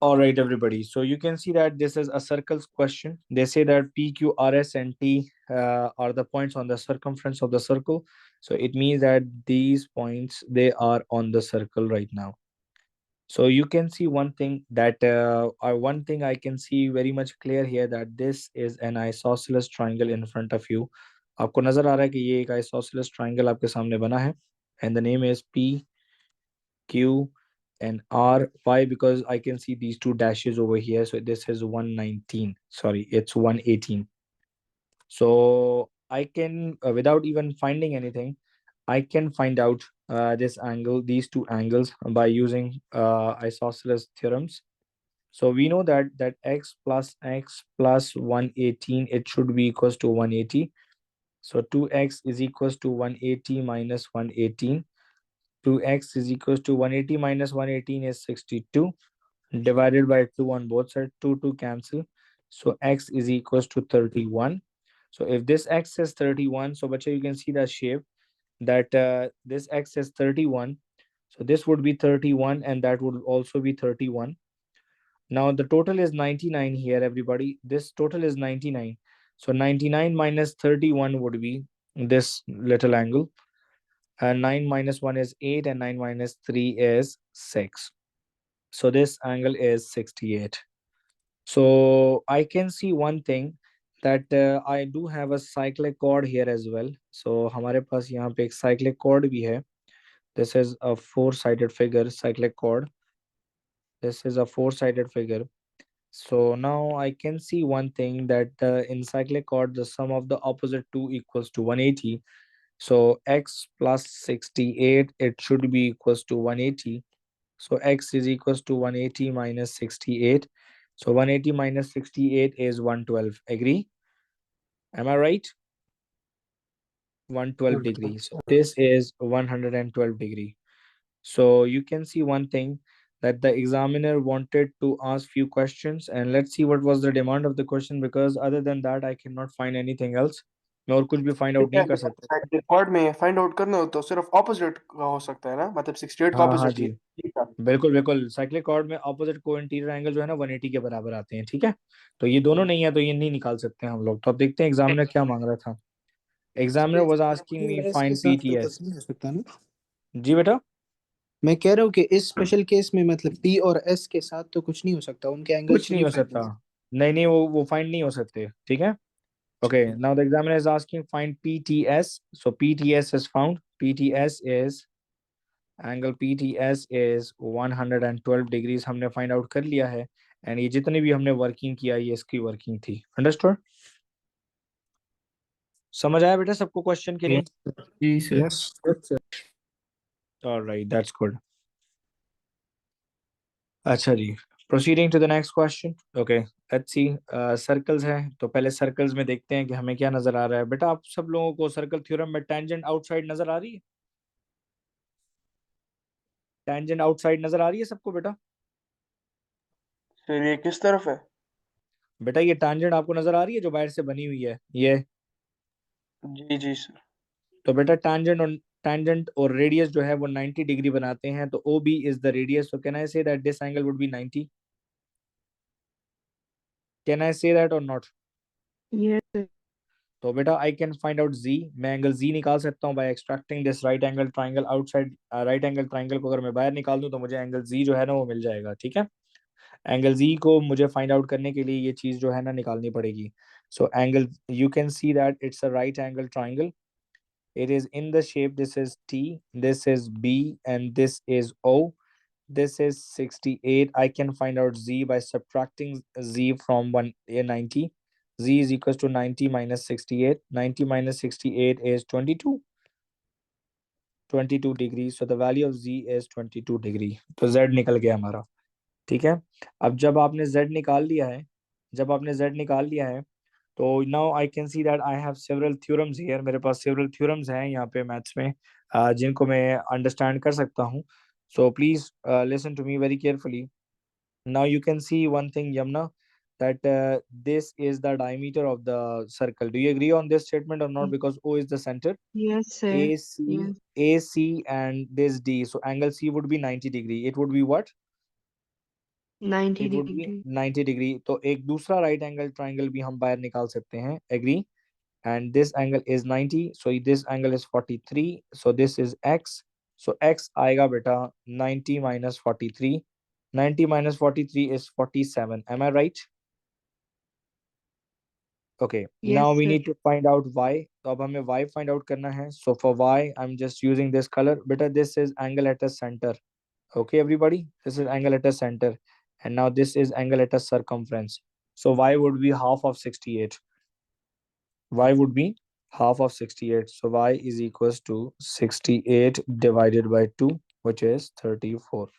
All right, everybody. So you can see that this is a circles question. They say that P, Q, R, S, and T are the points on the circumference of the circle. So it means that these points, they are on the circle right now. So you can see one thing I can see very much clear here, that this is an isosceles triangle in front of you. आपको नजर आ रहा है कि ये एक isosceles triangle आपके सामने बना है, and the name is P, Q, and R. Why? Because I can see these two dashes over here. So this is 119. Sorry, it's 118. So I can, without even finding anything, I can find out this angle, these two angles, by using isosceles theorems. So we know that x plus 118, it should be equals to 180. So 2x is equals to 180 minus 118. 2x is equals to 180 minus 118 is 62, divided by 2 on both sides. 2 cancel. So x is equals to 31. So if this x is 31, so bacha, you can see the shape that this x is 31. So this would be 31, and that would also be 31. Now the total is 99 here, everybody. This total is 99. So 99 minus 31 would be this little angle. And 9 minus 1 is 8, and 9 minus 3 is 6. So this angle is 68. So I can see one thing, that I do have a cyclic chord here as well. So हमारे पास यहाँ पे एक cyclic chord भी है. This is a four-sided figure, cyclic chord. This is a four-sided figure. So now I can see one thing, that in cyclic chord, the sum of the opposite two equals to 180. So x plus 68, it should be equals to 180. So x is equals to 180 minus 68. So 180 minus 68 is 112. Agree? Am I right? 112 degrees. So this is 112 degree. So you can see one thing, that the examiner wanted to ask few questions, and let's see what was the demand of the question, because other than that I cannot find anything else. मैं और कुछ भी find out नहीं कर सकता. Record में find out करना हो तो सिर्फ ऑपोजिट का हो सकता है ना, मतलब 68 का हाँ हाँ ऑपोजिट ही जी, है। ठीक है। बिल्कुल बिल्कुल. साइक्लिक कॉर्ड में ऑपोजिट को इंटीरियर एंगल जो है ना 180 के बराबर आते हैं. ठीक है, तो ये दोनों नहीं है, तो ये नहीं निकाल सकते हम लोग. तो अब देखते हैं एग्जामिनर क्या मांग रहा था. Examiner was asking me S के फाइंड साथ तो पीटीएस. कुछ नहीं हो सकता ना। जी बेटा. मैं कह रहा हूँ कि इस स्पेशल केस में मतलब पी और एस के साथ तो कुछ नहीं हो सकता, उनके एंगल्स कुछ नहीं नहीं हो फाइंड सकता. होंगे। नहीं नहीं, वो फाइंड नहीं हो सकते. ठीक है. Okay, now the examiner is asking find PTS. So PTS is found. PTS is angle PTS is 112 degrees. हमने find out कर लिया है. And ये जितने भी हमने working किया, ये इसकी working थी. Understood? समझ आया बेटा सबको क्वेश्चन के नहीं? जी sir. Yes. All right, that's good. अच्छा जी, proceeding to the next question. Okay, let's see. Circles हैं, तो पहले सर्कल्स में देखते हैं कि हमें क्या नजर आ रहा है. बेटा आप सब लोगों को सर्कल थ्योरम में टेंजेंट आउटसाइड नजर आ रही है? टेंजेंट आउटसाइड नजर आ रही है सबको बेटा? फिर ये किस तरफ है? बेटा ये टेंजेंट आपको नजर आ रही है जो बाहर से बनी हुई है ये? जी जी सर। तो बेटा टेंजेंट और रेडियस जो है वो 90 डिग्री बनाते हैं. तो O B is the radius. So can I say that this angle would be 90? Can I say that और नॉट? Yes. तो बेटा I can find out G. मैं एंगल जी निकाल सकता हूँ by extracting this right angle triangle outside. Right angle triangle को अगर मैं बाहर निकाल दूं तो मुझे एंगल जी जो है ना वो मिल जाएगा. ठीक है, एंगल जी को मुझे फाइंड आउट करने के लिए ये चीज जो है ना निकालनी पड़ेगी. So angle, you can see that it's a right angle triangle. It is in the shape, this is T, this is B, and this is O. This is 68. I can find out Z by subtracting Z from 190. Z is equals to 90 minus 68. 90 minus 68 is 22. 22 degree. So the value of Z is 22 degree. तो Z निकल गया हमारा. ठीक है, अब जब आपने Z निकाल लिया है, जब आपने Z निकाल लिया है, तो now I can see that I have several theorems here. मेरे पास सेवरल थ्योरम्स हैं यहाँ पे मैथ्स में, जिनको मैं अंडरस्टैंड कर सकता हूँ. So please listen to me very carefully. Now you can see one thing, Yamna, that this is the diameter of the circle. Do you agree on this statement or not? Because O is the center. Yes, sir. AC, Yes. AC, and this D. So angle C would be 90 degree. It would be what? 90 It would be degree. 90 degree. तो एक दूसरा right angle triangle भी हम बाहर निकाल सकते हैं. Agree? And this angle is 90, so this angle is 43, so this is x. So x आएगा बेटा 90 minus 43. 90 minus 43 is 47. Am I right? Okay, Yes, now we sir. need to find out y. तो अब हमें y find out करना है. So for y, I'm just using this color. Beta, this is angle at a center. Okay, everybody, this is angle at a center. And now this is angle at a circumference. So y would be half of 68. Y would be half of 68. So y is equals to 68 divided by 2, which is 34.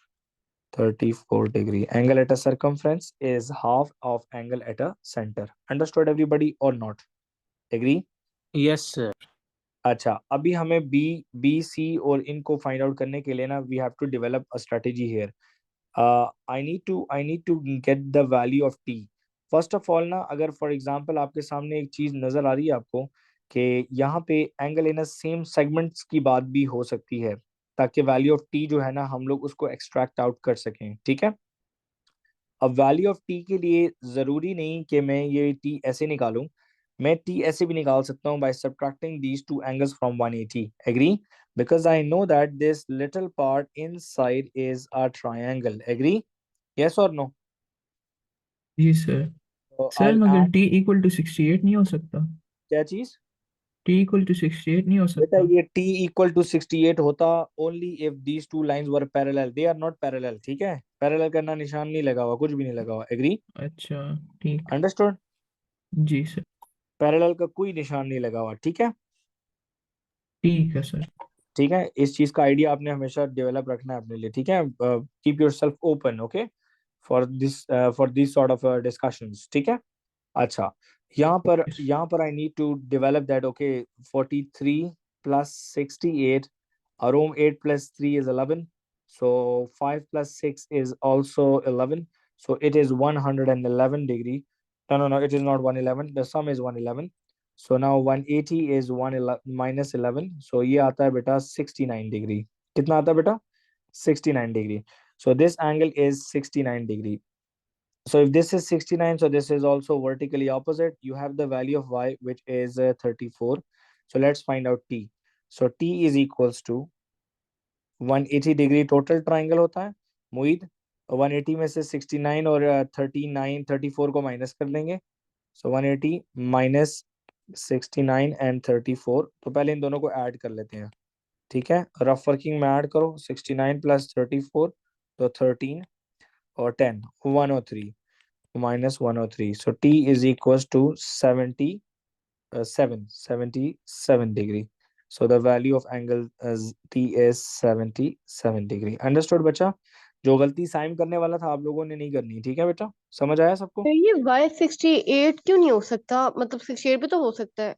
34 degree. Angle at a circumference is half of angle at a center. Understood everybody or not? Agree? Yes sir. अच्छा, अभी हमें B C और इनको find out करने के लिए ना we have to develop a strategy here. I need to get the value of T. First of all ना, अगर फॉर एग्जांपल आपके सामने एक चीज नजर आ रही है आपको कि यहाँ पे एंगल इन सेम सेगमेंट्स की बात भी हो सकती है, ताकि वैल्यू ऑफ टी जो है ना हम लोग उसको एक्सट्रैक्ट आउट कर सकें. ठीक है. अब वैल्यू ऑफ टी के लिए जरूरी नहीं कि मैं ये टी ऐसे निकालूं. मैं टी ऐसे भी निकाल सकता हूं by subtracting these two angles from 180. Agree? Because I know that this little part inside is a triangle. Agree? Yes और नो? जी सर. सर आई मगर एड t इक्वल टू 68 नहीं हो सकता? क्या चीज? t इक्वल टू 68 नहीं हो बेटा सकता? ये t इक्वल टू 68 होता only if these two lines were parallel. They are not parallel. ठीक है, पैरेलल करना निशान नहीं लगा हुआ, कुछ भी नहीं लगा हुआ. एग्री? अच्छा ठीक. अंडरस्टूड? जी सर. पैरेलल का कोई निशान नहीं लगा हुआ. ठीक है. ठीक है सर. ठीक है, इस चीज का आइडिया आपने हमेशा डेवलप रखना है अपने लिए. ठीक है, keep yourself open. Okay, for this sort of discussions. ठीक है. अच्छा, यहाँ पर I need to develop that. Okay, 43 plus 68, around 8 plus 3 is 11, so 5 plus 6 is also 11, so it is 111 degree. No, it is not 111, the sum is 111. So now 180 is 111 minus 11, so ये आता है बेटा 69 degree. कितना आता है बेटा? 69 degree. So this angle is 69 degree. So if this is 69, so this is also vertically opposite. You have the value of y, which is 34. So let's find out t. So t is equals to 180 degree total triangle होता है मुईद. 180 में से 69 और 39 34 को minus कर देंगे. So 180 minus 69 and 34. तो पहले इन दोनों को ऐड कर लेते हैं. ठीक है, रफ वर्किंग में ऐड करो. 69 plus 34 तो 13 और 10 103 minus 103. So t is equals to 77 degree. So the value of angle as t is 77 degree. Understood बच्चा? जो गलती साइम करने वाला था आप लोगों ने नहीं करनी. ठीक है बेटा, समझ आया सबको? ये y68 क्यों नहीं हो सकता? मतलब 68 भी तो हो सकता है.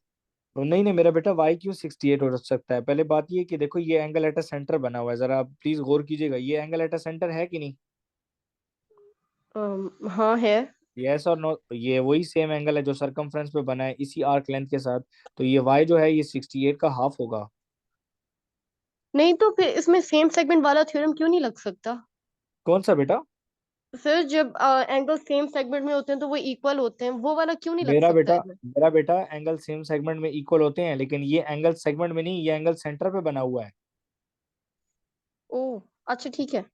नहीं मेरा बेटा y क्यों 68 हो सकता है? पहले बात ये कि देखो ये एंगल एट अ सेंटर बना हुआ है, जरा आप प्लीज गौर कीजिएगा. ये एंगल एट अ सेंटर है कि नहीं? हाँ है. यस और नो? ये वही सेम एंगल है जो सरकमफ्रेंस पे बना है इसी आर्क लेंथ के साथ. तो ये y जो है ये 68 का हाफ होगा. नहीं तो फिर इसमें सेम सेगमेंट वाला थ्योरम क्यों नहीं लग सकता? कौन सा बेटा? सर जब एंगल सेम सेगमेंट में होते हैं तो वो इक्वल होते हैं, वो वाला क्यों नहीं लग सकता है? मेरा बेटा एंगल सेम सेगमेंट में इक्वल होते हैं, लेकिन ये एंगल सेगमेंट में नहीं, ये एंगल सेंटर पे बना हुआ है. ओह अच्छा ठीक है.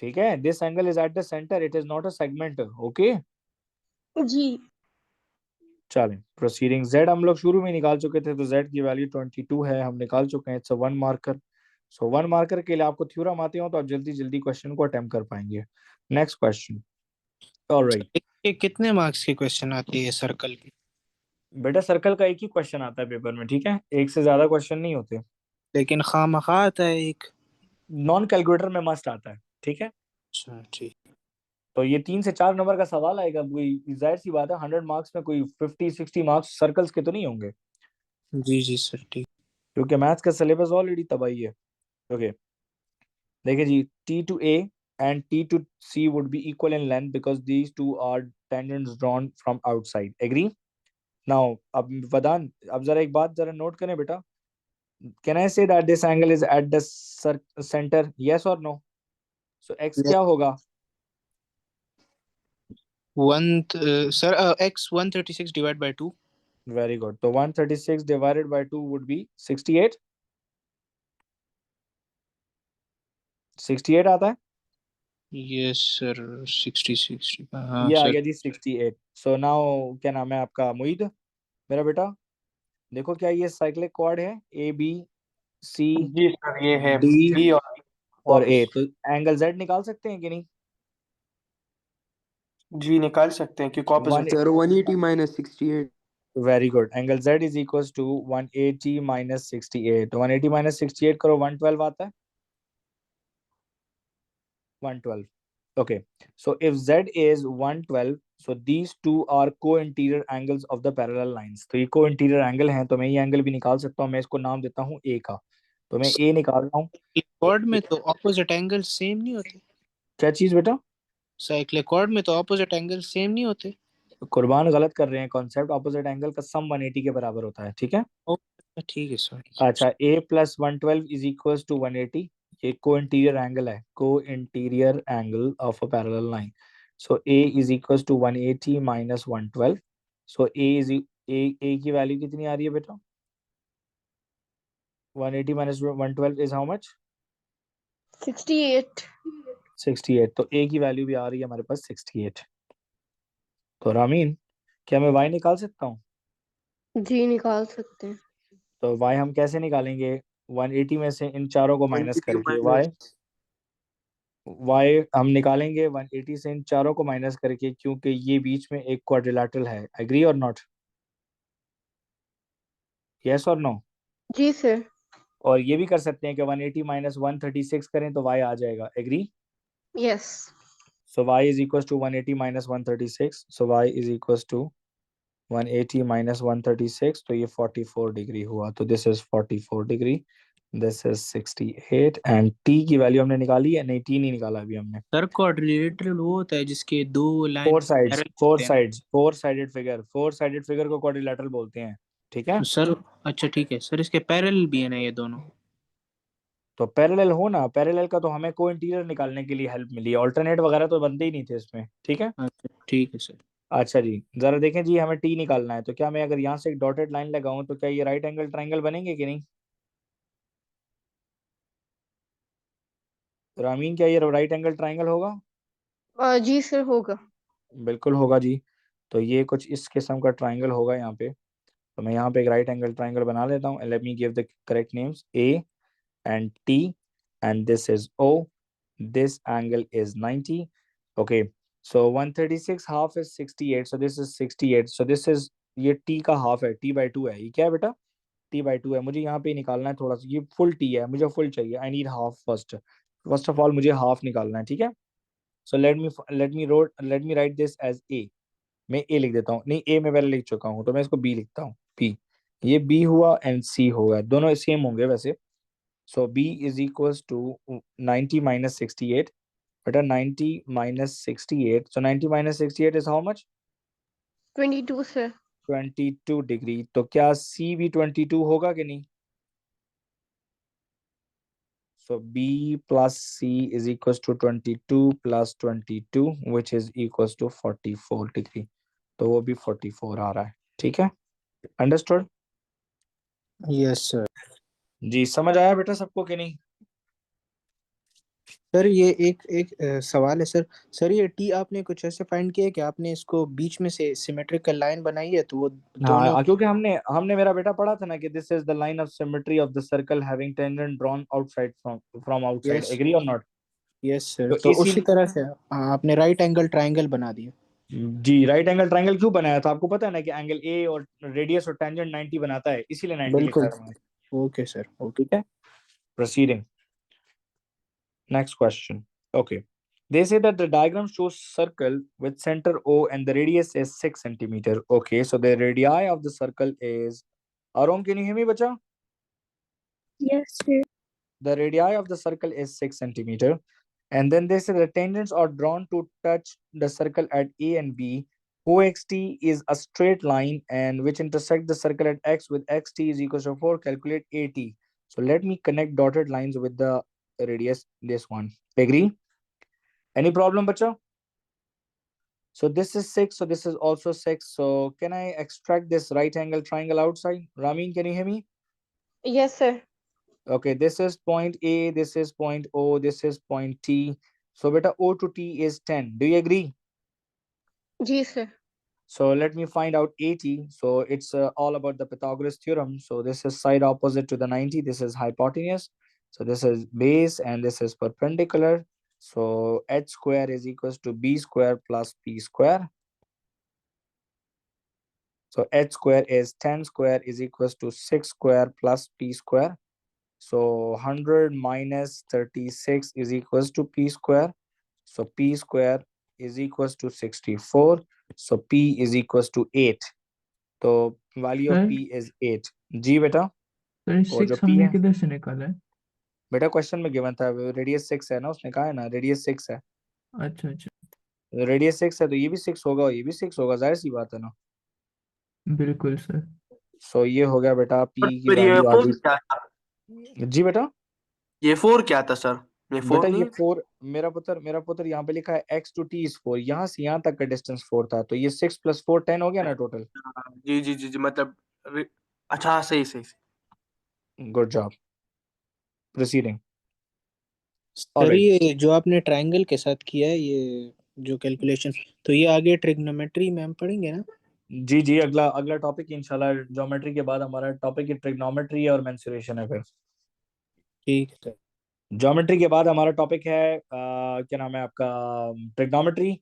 ठीक है, this angle is at the centre, it is not a segment. Okay जी. चलें, प्रोसीडिंग. z हम लोग शुरू में निकाल चुके थे, तो z की वैल्यू 22 है, हम निकाल चुके हैं. It's a 1 marker. So 1 marker के लिए आपको थ्योरम आते हो तो आप जल्दी जल्दी क्वेश्चन को अटेम्प्ट कर पाएंगे. Next question. ऑलराइट ये कितने मार्क्स की क्वेश्चन आती है सर्कल की? बेटा सर्कल का एक ही क्वेश्चन आता है पेपर में. ठीक है, एक से ज्यादा क्वेश्चन नहीं होते. लेकिन खामखा आता है एक. नॉन कैलकुलेटर में मस्ट आता है. ठीक है, अच्छा ठीक. तो ये 3 से 4 नंबर का सवाल आएगा. कोई जाहिर सी बात है 100 मार्क्स में कोई 50-60 मार्क्स सर्कल्स के तो नहीं होंगे, जी सर ठीक. क्योंकि मैथ्स का सिलेबस ऑलरेडी तबाही है. ओके देखिए जी, t to a and t to c would be equal in length because these two are tangents drawn from outside. Agree? Now अब वदान, अब जरा एक बात जरा नोट करें बेटा. Can I say that this angle is at the center? Yes or no? So x क्या होगा? Sir x 136 divide by 2. Very good. तो 136 divided by 2 would be 68. 68 आता है, यस सर 66. हाँ ये आ सर. गया जी 68. सो नाउ क्या नाम है आपका, मुईद मेरा बेटा? देखो क्या ये साइक्लिक क्वाड है, ए बी सी जी सर, ये है डी बी और ए, S. तो एंगल जेड निकाल सकते हैं कि नहीं? जी निकाल सकते हैं क्योंकि opposite. Sir 180 minus 68. Very good. Angle Z is equal to 180 minus 68. 180 minus 68 करो, 112 आता है, 112. Okay, so if z is 112, so these two are co-interior angles of the parallel lines. तो ये co-interior angle हैं, तो मैं ये एंगल भी निकाल सकता हूँ. मैं इसको नाम देता हूँ a का. तो मैं a निकाल रहा हूँ. क्वाड में तो ऑपोजिट एंगल सेम नहीं होते. क्या चीज बेटा? साइक्लिक क्वाड में तो ऑपोजिट एंगल सेम नहीं होते. कुर्बान गलत कर रहे हैं. कॉन्सेप्ट ऑपोजिट एंगल का सम 180 के बराबर होता है, ठीक है? ठीक है सर. अच्छा, a plus 112 is equal to 180. ये को इंटीरियर एंगल है, co interior angle of a parallel line. So a is equal to 180 minus 112. So a is a की वैल्यू कितनी आ रही है बेटा? 180 माइनस 112 इज हाउ मच? 68. 68. तो a की वैल्यू भी आ रही है हमारे पास 68. तो रामीन, क्या मैं y निकाल सकता हूँ? जी निकाल सकते हैं. तो y हम कैसे निकालेंगे? 180 में से इन चारों को माइनस 180 करके minus y हम निकालेंगे 180 से इन चारों को माइनस करके, क्योंकि ये बीच में एक क्वाड्रिलेटरल है. एग्री और नॉट? यस और नो? जी सर. और ये भी कर सकते हैं कि 180 माइनस 136 करें तो y आ जाएगा. Agree? Yes. So y is equal to 180 minus 136. So y is equal to 180 minus 136, तो ये 44 डिग्री हुआ. तो this is 44 degree, this is 68. And t की वैल्यू हमने निकाली है? नहीं, t नहीं निकाला अभी हमने. सर क्वाड्रिलेटरल वो होता है जिसके दो line four sides, four sided figure, four sided figure को क्वाड्रिलेटरल बोलते हैं, ठीक है? सर. अच्छा ठीक है सर, इसके पैरेलल भी है ना ये दोनों? तो पैरेलल हो ना, पैरेलल का तो हमें को इंटीरियर निकालने के लिए हेल्प मिली है, ऑल्टरनेट वगैरह तो बनते ही नहीं थे इसमें, ठीक है? अच्छा ठीक है सर. अच्छा जी, जरा देखें जी, हमें टी निकालना है. तो क्या मैं अगर यहाँ से एक डॉटेड लाइन लगाऊं तो क्या ये राइट एंगल ट्राइंगल बनेंगे कि नहीं? रामीन, क्या ये राइट एंगल ट्राइंगल होगा? जी सर होगा. बिल्कुल होगा जी. तो ये कुछ इस किस्म का ट्राइंगल होगा यहाँ पे. तो मैं यहाँ पे एक राइट एंगल ट्राइंगल बना लेता हूँ. Late me give the correct names, A and T, and this is O. This angle is 90. Okay, so 136 half is 68. So this is 68. So this is, ये T का हाफ है, T by 2 है. ये क्या है बेटा? T by 2 है. मुझे यहाँ पे निकालना है थोड़ा सा. ये फुल T है, मुझे फुल चाहिए. I need half first. First of all मुझे हाफ निकालना है, ठीक है? So let me write this as A. मैं A लिख देता हूँ. नहीं, A मैं पहले लिख चुका हूँ, तो मैं इसको B लिखता हूँ. B, ये B हुआ and C होगा. दोनों सेम होंगे वैसे. So B is equals to 90 minus 68. But 90 minus 68. So 90 minus 68 is how much? 22 sir. 22 degree. तो क्या C भी 22 होगा कि नहीं? So B plus C is equals to 22 plus 22, which is equals to 44 degree. तो वो भी 44 आ रहा है, ठीक है? अंडरस्टूड? Yes sir. जी, समझ आया बेटा सबको कि नहीं? सर ये एक एक सवाल है सर. सर ये टी आपने कुछ ऐसे फाइंड किया है कि आपने इसको बीच में से सिमेट्रिकल लाइन बनाई है तो वो दोनों? हाँ, क्योंकि हमने हमने मेरा बेटा पढ़ा था ना कि this is the line of symmetry of the circle having tangent drawn outside from outside. Yes. Agree और नॉट? यस सर, तो तो इसी, उसी तरह से आपने राइट एंगल ट्राइंगल बना दिया. जी, राइट एंगल ट्रायंगल क्यों बनाया था? आपको पता है ना कि एंगल ए और रेडियस और टेंजेंट 90 बनाता है, इसीलिए 90 लिखा बिल्कुल. है हमने. Okay sir. ओके. ठीक है, proceeding. Next question. Okay, they say that the diagram shows circle with center O and the radius is 6 centimeter. Okay, so the radii of the circle is, Arom, can you hear me bacha? Yes, sir. The radii of the circle is 6 centimeter. And then they say the tangents are drawn to touch the circle at A and B. OXT is a straight line and which intersect the circle at X with XT is equal to 4. Calculate AT. So let me connect dotted lines with the radius, this one. Agree? Any problem, bacha? So this is 6, so this is also 6. So can I extract this right angle triangle outside? Ramin, can you hear me? Yes, sir. Okay, this is point A, this is point O, this is point T. So beta O to T is 10. Do you agree? जी, sir. So let me find out 80. So it's all about the Pythagoras theorem. So this is side opposite to the 90. This is hypotenuse. So this is base and this is perpendicular. So h square is equals to b square plus p square. So h square is 10 square is equals to 6 square plus p square. So 100 minus 36 is equals to p square. So p square is equals to 64. So p is equals to 8. तो value of sir p is 8. जी बेटा, sir और जो 6 p हमने है किधर से निकाला है? बेटा क्वेश्चन में गिवन था, रेडियस 6 है ना, उसने कहा है ना रेडियस 6 है, अच्छा अच्छा, रेडियस 6 है तो ये भी 6 होगा और ये भी 6 होगा, जाहिर सी बात है ना। बिल्कुल सर। सो ये हो गया बेटा p पर की फिर ये वैल्यू आ 4 गई। क्या था? जी बेटा, ये 4 क्या था सर? ये 4 बेटा नहीं ये है? 4, मेरा पुत्र यहाँ पे लिखा है x to t is 4, यहाँ से यहाँ तक का डिस्टेंस 4 था, तो ये 6 + 4 10 हो गया ना टोटल। जी जी जी जी, मतलब अच्छा, हाँ, सही सही सही। Good job, proceeding. Sir alright, ये जो आपने ट्रायंगल के साथ किया है ये जो कैलकुलेशन, तो ये आगे ट्रिग्नोमेट्री में हम पढ़ेंगे ना? जी जी, अगला अगला टॉपिक इंशाल्लाह ज्योमेट्री के बाद हमारा टॉपिक ट्रिग्नोमेट्री और मेंसुरेशन है। फिर ठीक है सर। ज्योमेट्री के बाद हमारा टॉपिक है क्या नाम है आपका, ट्रिग्नोमेट्री,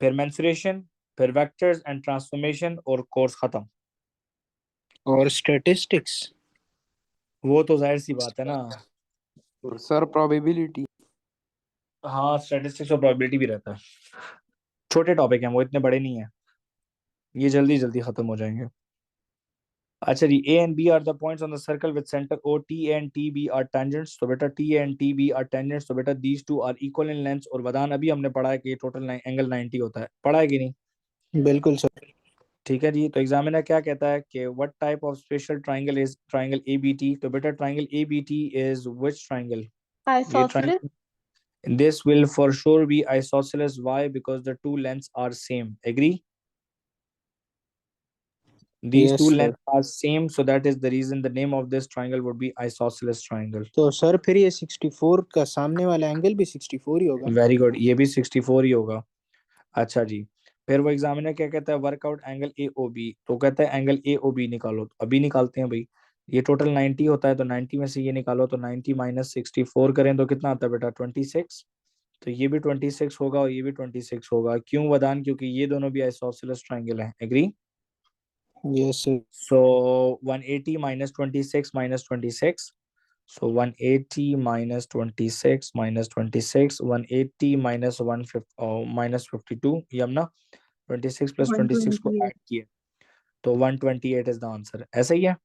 फिर मेंसुरेशन, फिर वेक्टर्स एंड ट्रांसफॉर्मेशन और कोर्स खत्म। और स्टैटिस्टिक्स? वो तो जाहिर सी बात है ना। और सर प्रोबेबिलिटी। हाँ, स्टैटिस्टिक्स और प्रोबेबिलिटी भी रहता है, छोटे टॉपिक हैं वो, इतने बड़े नहीं है, ये जल्दी जल्दी खत्म हो जाएंगे। अच्छा जी, A and B are the points on the circle with center O. T and TB are tangents. तो बेटा T and TB are tangents, तो बेटा these two are equal in length। और वदान अभी हमने पढ़ा है कि टोटल एंगल 90 होता है, पढ़ा है कि नहीं? बिल्कुल सर। ठीक है जी। तो एग्जामिनर क्या कहता है कि what type of special triangle is triangle ABT? तो बेटा triangle ABT is which triangle? ये Isosceles. Triangle, this will for sure be isosceles. Why? Because the two lengths are same. Agree? These yes two sir. lengths are same, so that is the reason the name of this triangle would be isosceles triangle. तो sir फिर ये 64 का सामने वाला angle भी 64 ही होगा? Very good, ये भी 64 ही होगा। अच्छा जी, फिर वो एग्जामिनर क्या कहता है, वर्कआउट एंगल AOB। तो कहता है एंगल AOB निकालो, तो अभी निकालते हैं भाई। ये टोटल 90 होता है, तो 90 में से ये निकालो, तो 90 माइनस 64 करें तो कितना आता है बेटा? 26। तो ये भी 26 होगा और ये भी 26 होगा। क्यों वदान? क्योंकि ये दोनों भी आइसोसेलेस ट्राइंगल हैं। Agree? Yes sir. So 180 minus 26 minus 26, so 180 minus 26 minus 26, 180 minus 150 minus 52, ये हम ना 26 plus 26 को 128. ऐड किए, तो 128 is the answer। ऐसा ही है?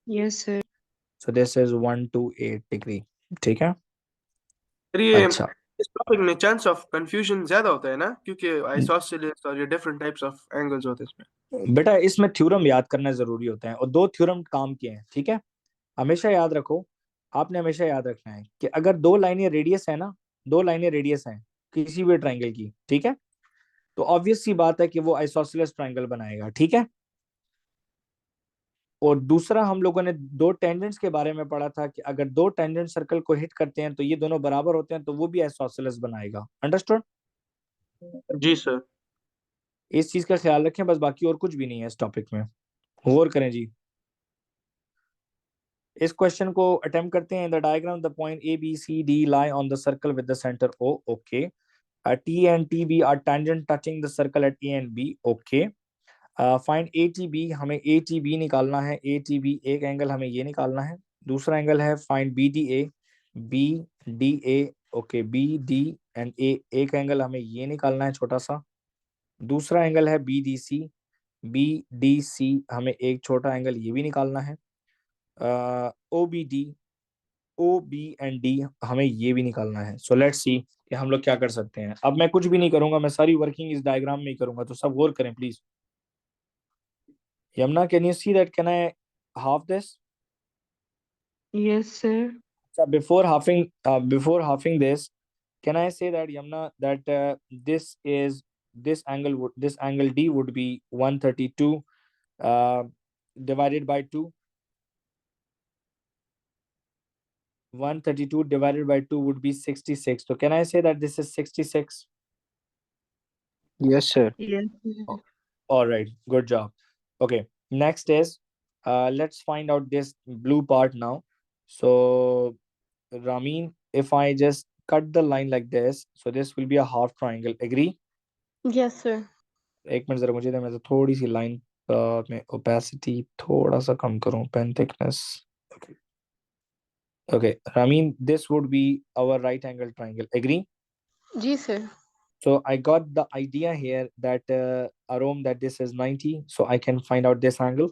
Yes, sir. So this is 128 degree। ठीक है, फिर ये अच्छा। इस टॉपिक में चांस ऑफ कंफ्यूजन ज्यादा होता है ना, क्योंकि आइसोसेलेस और ये डिफरेंट टाइप्स ऑफ एंगल्स होते हैं इसमें। बेटा इसमें थ्योरम याद करना जरूरी होता है, और 2 थ्योरम काम किए हैं। ठीक है, हमेशा याद रखो, आपने हमेशा याद रखना है कि अगर 2 लाइनें रेडियस है ना, 2 लाइनें रेडियस हैं किसी भी ट्राइंगल की, ठीक है, तो ऑब्वियस सी बात है कि वो आइसोसेलेस ट्राइंगल बनाएगा। ठीक है, और दूसरा हम लोगों ने 2 टेंजेंट्स के बारे में पढ़ा था कि अगर 2 टेंजेंट सर्कल को हिट करते हैं तो ये दोनों बराबर होते हैं, तो वो भी आइसोसेलेस बनाएगा। अंडरस्टूड? जी सर। इस चीज का ख्याल रखें बस, बाकी और कुछ भी नहीं है इस टॉपिक में। गौर करें जी, इस क्वेश्चन को अटेम्प्ट करते हैं। The diagram the point ABCD lie on the circle with the center O। Okay, T and TB are tangent touching the circle at A and B। Okay, find ATB, हमें ATB निकालना है। ATB एक angle हमें ये निकालना है, दूसरा angle है find BDA, BDA। Okay, BD and A एक एंगल हमें ये निकालना है छोटा सा, दूसरा एंगल है BDC, BDC हमें एक छोटा एंगल ये भी निकालना है। OBD, OB एंड D हमें ये भी निकालना है। सो लेट्स सी कि हम लोग क्या कर सकते हैं। अब मैं कुछ भी नहीं करूंगा, मैं सारी वर्किंग इस डायग्राम में ही करूंगा, तो सब गौर करें please. Yamna, can you see that? Can I half this? Yes, sir. So before halving this, can I say that Yamna that this is this angle D would be 132 divided by 2. 132 divided by 2 would be 66. So can I say that this is 66? Yes, sir. Yes, sir. All right, good job. Okay, next is let's find out this blue part now. So Ramin, if I just cut the line like this, so this will be a half triangle. Agree? Yes, sir. एक minute जरा मुझे दे, मैं तो थोड़ी सी line में opacity थोड़ा सा कम करूं, pen thickness. Okay. Okay, Ramin, this would be our right angle triangle. Agree? जी sir. So I got the idea here that Arom, that this is 90, so I can find out this angle.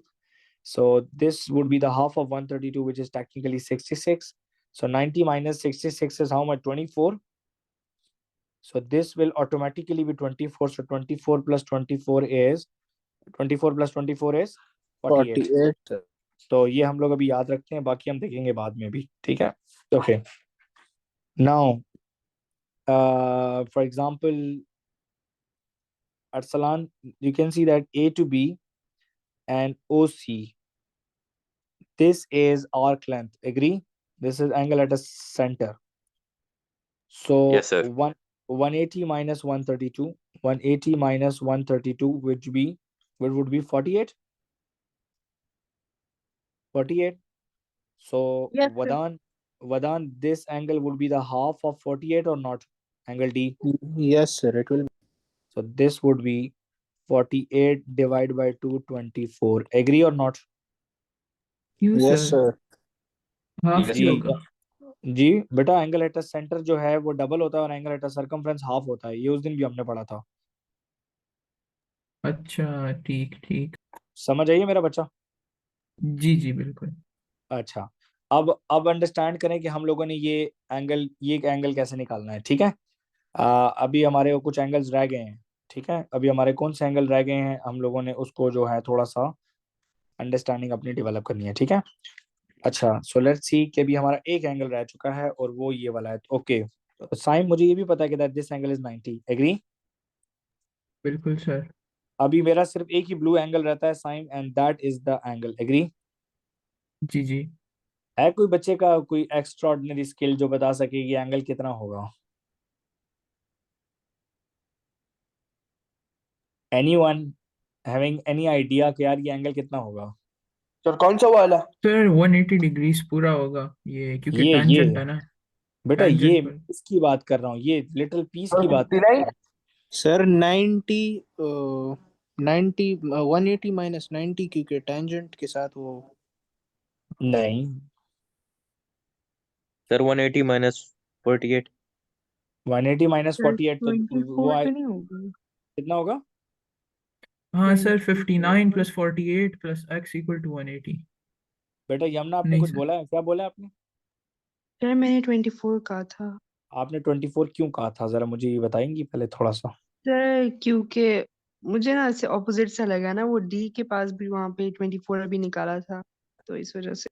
So this would be the half of 132, which is technically 66. So 90 minus 66 is how much? 24. So this will automatically be 24. So 24 plus 24 is 24 plus 24 is 48. 48, sir. तो ये हम लोग अभी याद रखते हैं, बाकी हम देखेंगे बाद में भी, ठीक है? Okay. Now, for example, Arsalan, you can see that A to B and OC. This is arc length. Agree? This is angle at a center. So Yes, sir. 180 minus 132. 180 minus 132, which would be 48. 48. So Yes, sir. Vadan, this angle would be the half of 48 or not? Angle D. Yes, sir. It will. So this would be 48 divided by 2, 24. Agree or not? क्यों Yes, sir? sir. Half Yes, ही sir. होगा। जी बेटा, angle at centre जो है वो double होता है और angle eight circumference half होता है। ये उस दिन भी हमने पढ़ा था। अच्छा, ठीक ठीक। समझ आइए मेरा बच्चा? जी जी बिल्कुल। अच्छा, अब अंडरस्टैंड करें कि हम लोगों ने ये एंगल कैसे निकालना है। ठीक है, अभी हमारे कुछ एंगल्स रह गए हैं। ठीक है, अभी हमारे कौन से एंगल रह गए हैं, हम लोगों ने उसको जो है थोड़ा सा अंडरस्टैंडिंग अपनी डेवलप करनी है। ठीक है, अच्छा, सो लेट्स सी कि अभी हमारा एक एंगल रह चुका है और वो ये वाला है। ओके साइम, मुझे ये भी पता है कि that this angle is 90। Agree? बिल्कुल सर। अभी मेरा सिर्फ एक ही ब्लू एंगल रहता है Saim, and that is the angle. Agree? जी जी। है कोई बच्चे का कोई एक्स्ट्राऑर्डिनरी स्किल जो बता सके ये एंगल कितना होगा? एनीवन हैविंग एनी आइडिया कि यार ये एंगल कितना होगा? सर कौन सा वाला? सर 180 डिग्रीज पूरा होगा ये, क्योंकि ये टैंजेंट है ना। बेटा, ये टैंजेंट पर। इसकी बात कर रहा हूँ, ये लिटिल पीस की बात कर 59? रहा हूँ। सर 90 90 180 माइनस 90, क्योंकि टेंजेंट के साथ वो नहीं सर 180 minus 48. 180 माइनस सर 48 तो 24 तो नहीं होगा? कितना होगा? हाँ sir, 24 59 plus 48 plus x equal to 180। बेटा यमुना, आपने नहीं कुछ सर। बोला है? क्या बोला आपने? सर मैंने 24 कहा था। आपने 24 क्यों कहा था, जरा मुझे ये बताएंगी पहले थोड़ा सा? सर क्योंकि मुझे ना ऐसे ऑपोजिट सा लगा ना, वो डी के पास भी वहां पे 24 अभी निकाला था, तो इस वजह से।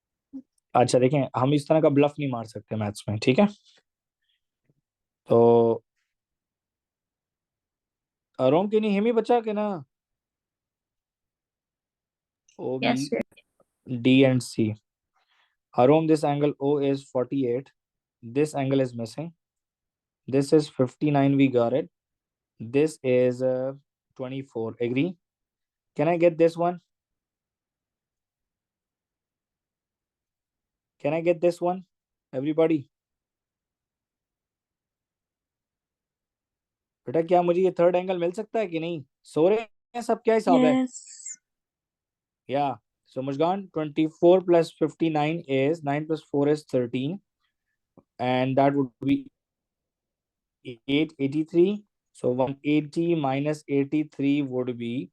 अच्छा देखें, हम इस तरह का ब्लफ नहीं मार सकते मैथ्स में। ठीक है, तो रोम की नहीं हिमी बच्चा के ना O, yes B, sir. D and C. Arom, this angle O is 48. This angle is missing. This is 59. We got it. This is 24. Agree? Can I get this one? Can I get this one? Everybody? बेटा क्या मुझे ये third angle मिल सकता है कि नहीं? सो रहे हैं सब? क्या हिसाब है? Yeah. So Mujgan, 24 plus 59 is 9 plus 4 is 13, and that would be 883. So 180 minus 83 would be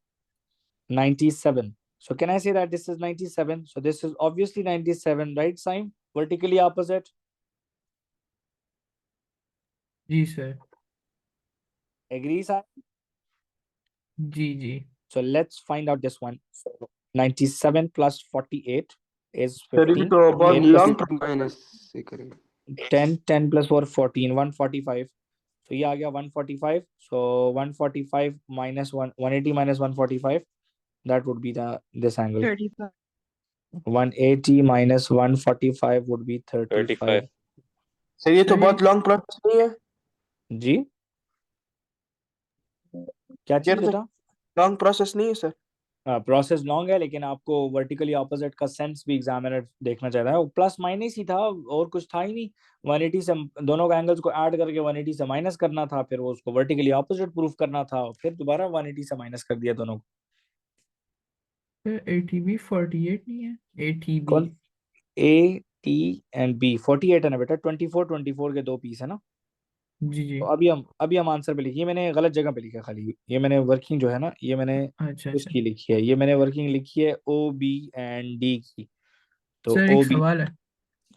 97. So can I say that this is 97? So this is obviously 97, right, Saim? Vertically opposite. जी सर। Agree, Saim? जी जी। So let's find out this one. So 97 plus 48 is sir ये 50. तो बहुत 8 plus long term. Minus से करेंगे। 10, 10 plus 4, 14, 145. तो ये आ गया 145. सो 145 minus 180 minus 145, that would be this angle. 35 180 minus 145 would be 35. Sir ये तो सर ये बहुत लॉन्ग प्रोसेस नहीं है? जी क्या ये चीज तो बेटा? लॉन्ग प्रोसेस नहीं है सर? प्रोसेस लॉन्ग है, लेकिन आपको वर्टिकली ऑपोजिट का सेंस भी एग्जामिनर देखना चाहता है. वो प्लस माइनस ही था, और कुछ था ही नहीं. 180 से दोनों का एंगल्स को ऐड करके 180 से माइनस करना था, फिर वो उसको वर्टिकली ऑपोजिट प्रूफ करना था, फिर दोबारा 180 से माइनस कर दिया दोनों को. सर ATB 48 नहीं है ATB? कौन? ए टी एंड बी 48 है ना बेटा? 24 के दो पीस है ना. जी जी तो अभी हम आंसर पे लिखिए. ये मैंने गलत जगह पे लिखा है खाली. ये मैंने वर्किंग जो है ना, ये मैंने अच्छा अच्छा उसकी लिखी है. ये मैंने वर्किंग लिखी है ओ बी एंड डी की. तो सर ओ एक बी. सवाल है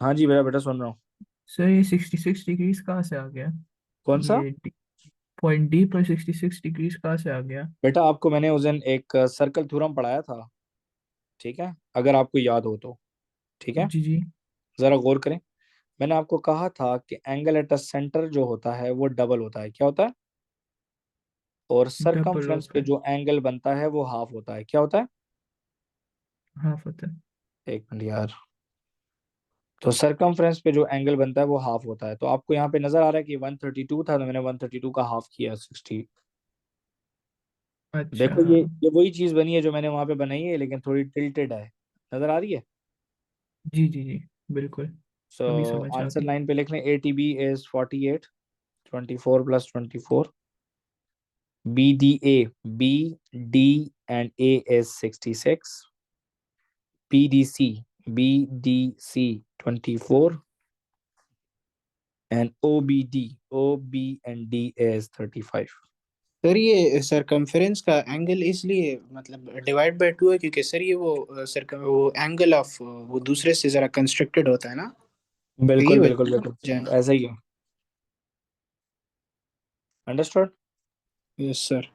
हाँ जी बेटा, बेटा सुन रहा हूँ. सर ये 66 डिग्रीज कहाँ से आ गया कौन सा? ये पॉइंट डी पर 66 डिग्रीज कहाँ से आ गया बेटा आपको मैंने उस दिन एक सर्कल थ्योरम पढ़ाया था, ठीक है, अगर आपको याद हो तो. ठीक है, जी जी जरा गौर करें. मैंने आपको कहा था कि एंगल एट अ सेंटर जो होता है वो डबल होता है. क्या होता है? और डबल सरकमफ्रेंस होता पे है जो एंगल बनता है वो हाफ होता है. क्या होता है? हाफ होता है एक मिनट यार. तो सरकमफ्रेंस पे जो एंगल बनता है वो हाफ होता है. तो आपको यहाँ पे नजर आ रहा है कि 132 था, तो मैंने 132 का हाफ किया 60. अच्छा देखो ये वही चीज बनी है जो मैंने वहां पे बनाई है, लेकिन थोड़ी टिल्टेड है. नजर आ रही है? जी जी जी बिल्कुल सो अभी समझ आ आंसर गई लाइन पे लिख लें. A T B is 48. 24 plus 24. BDA, B, D, and A is 66. PDC, BDC 24. And OBD, OB and D is 35. Sir ये सरकमफेरेंस का एंगल इसलिए मतलब डिवाइड बाय 2 है क्योंकि सर ये वो एंगल ऑफ वो दूसरे से जरा कंस्ट्रक्टेड होता है ना, तो ये बिल्कुल वजह बिल्कुल बिल्कुल, है। ऐसा ही है. अंडरस्टूड? Yes sir.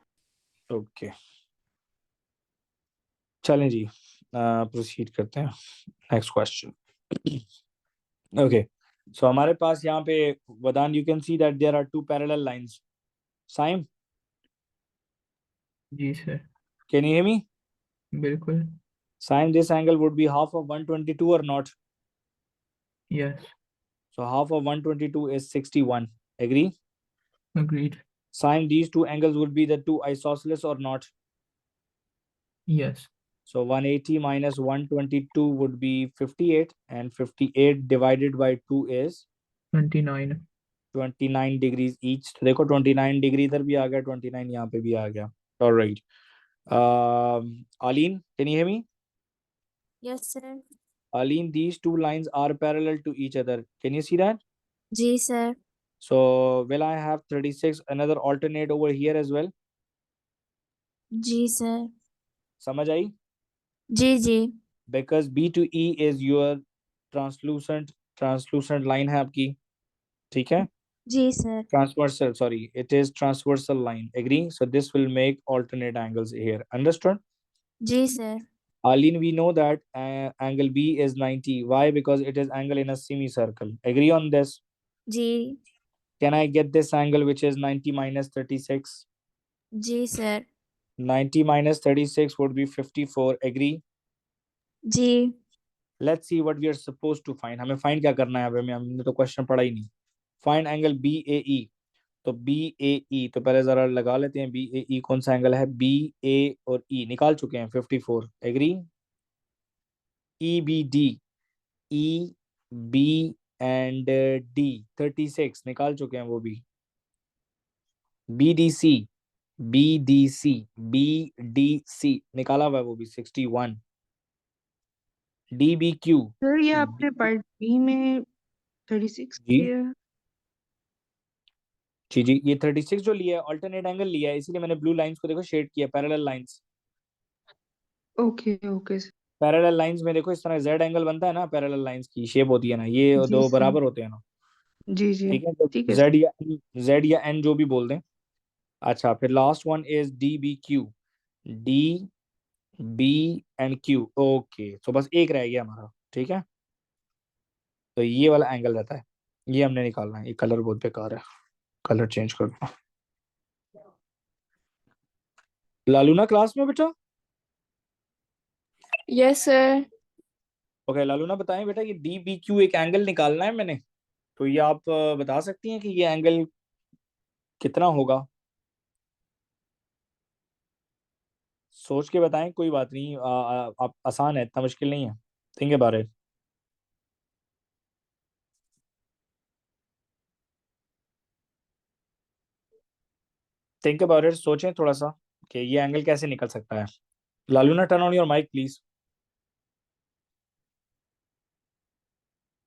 ओके, चलें जी, प्रोसीड करते हैं. Next question. ओके, सो हमारे पास यहाँ पे वदान, you can see that there are two parallel lines. Saim, जी sir can you hear me? बिल्कुल Sine, this angle would be half of 122 or not? Yes So half of 122 is 61. Agree? agreed Sine, these two angles would be the two isosceles or not? Yes So 180 minus 122 would be 58, and 58 divided by 2 is 29 29 degrees each. तो देखो 29 degree इधर भी आ गया, 29 यहाँ पे भी आ गया. All right. Aline, can you hear me? Yes, sir. Aline, these two lines are parallel to each other. Can you see that? Ji, sir. So will I have 36 another alternate over here as well? Ji, sir. समझ आई? जी जी Because B to E is your translucent line है आपकी, ठीक है? जी sir Transversal, sorry, it is transversal line. Agree? So this will make alternate angles here. Understood? जी sir Aline, we know that angle B is 90. Why? Because it is angle in a semicircle. Agree on this? जी Can I get this angle which is 90 minus 36? जी sir 90 minus 36 would be 54. Agree? जी Let's see what we are supposed to find. हमें find क्या करना है? हमें हमने तो क्वेश्चन पढ़ा ही नहीं. Find angle BAE. तो BAE तो पहले जरा लगा लेते हैं. BAE कौन सा एंगल है? BA और E निकाल चुके हैं. 54. Agree? EBD, EB and D 36 निकाल चुके हैं वो भी. BDC, BDC निकाला हुआ है वो भी 61. DBQ, सर ये आपने पार्ट बी में 36 जी किया है? जी जी, ये 36 जो लिया है ऑल्टरनेट एंगल लिया है, इसीलिए मैंने ब्लू लाइंस को देखो शेड किया. Parallel lines, okay okay sir. Parallel lines में देखो इस तरह जेड एंगल बनता है ना, पैरेलल लाइंस की शेप होती है ना, ये जी दो सर. बराबर होते हैं ना. जी जी ठीक है, तो ठीक है जेड या जेड या एन जो भी बोल दें. अच्छा, फिर last one is D B Q. D B and Q. Okay, तो बस एक रह गया हमारा. ठीक है, तो ये वाला एंगल रहता है, ये हमने निकालना है. ये कलर बहुत बेकार है. कलर चेंज कर दो। लालूना क्लास में बेटा? Yes sir. ओके लालूना बताएं बेटा, ये डी बी क्यू एक एंगल निकालना है मैंने, तो ये आप बता सकती हैं कि ये एंगल कितना होगा? सोच के बताएं, कोई बात नहीं, आप आसान है, इतना मुश्किल नहीं है। Think about it. Think about it, सोचें थोड़ा सा कि ये एंगल कैसे निकल सकता है। Laluna turn on your mic please.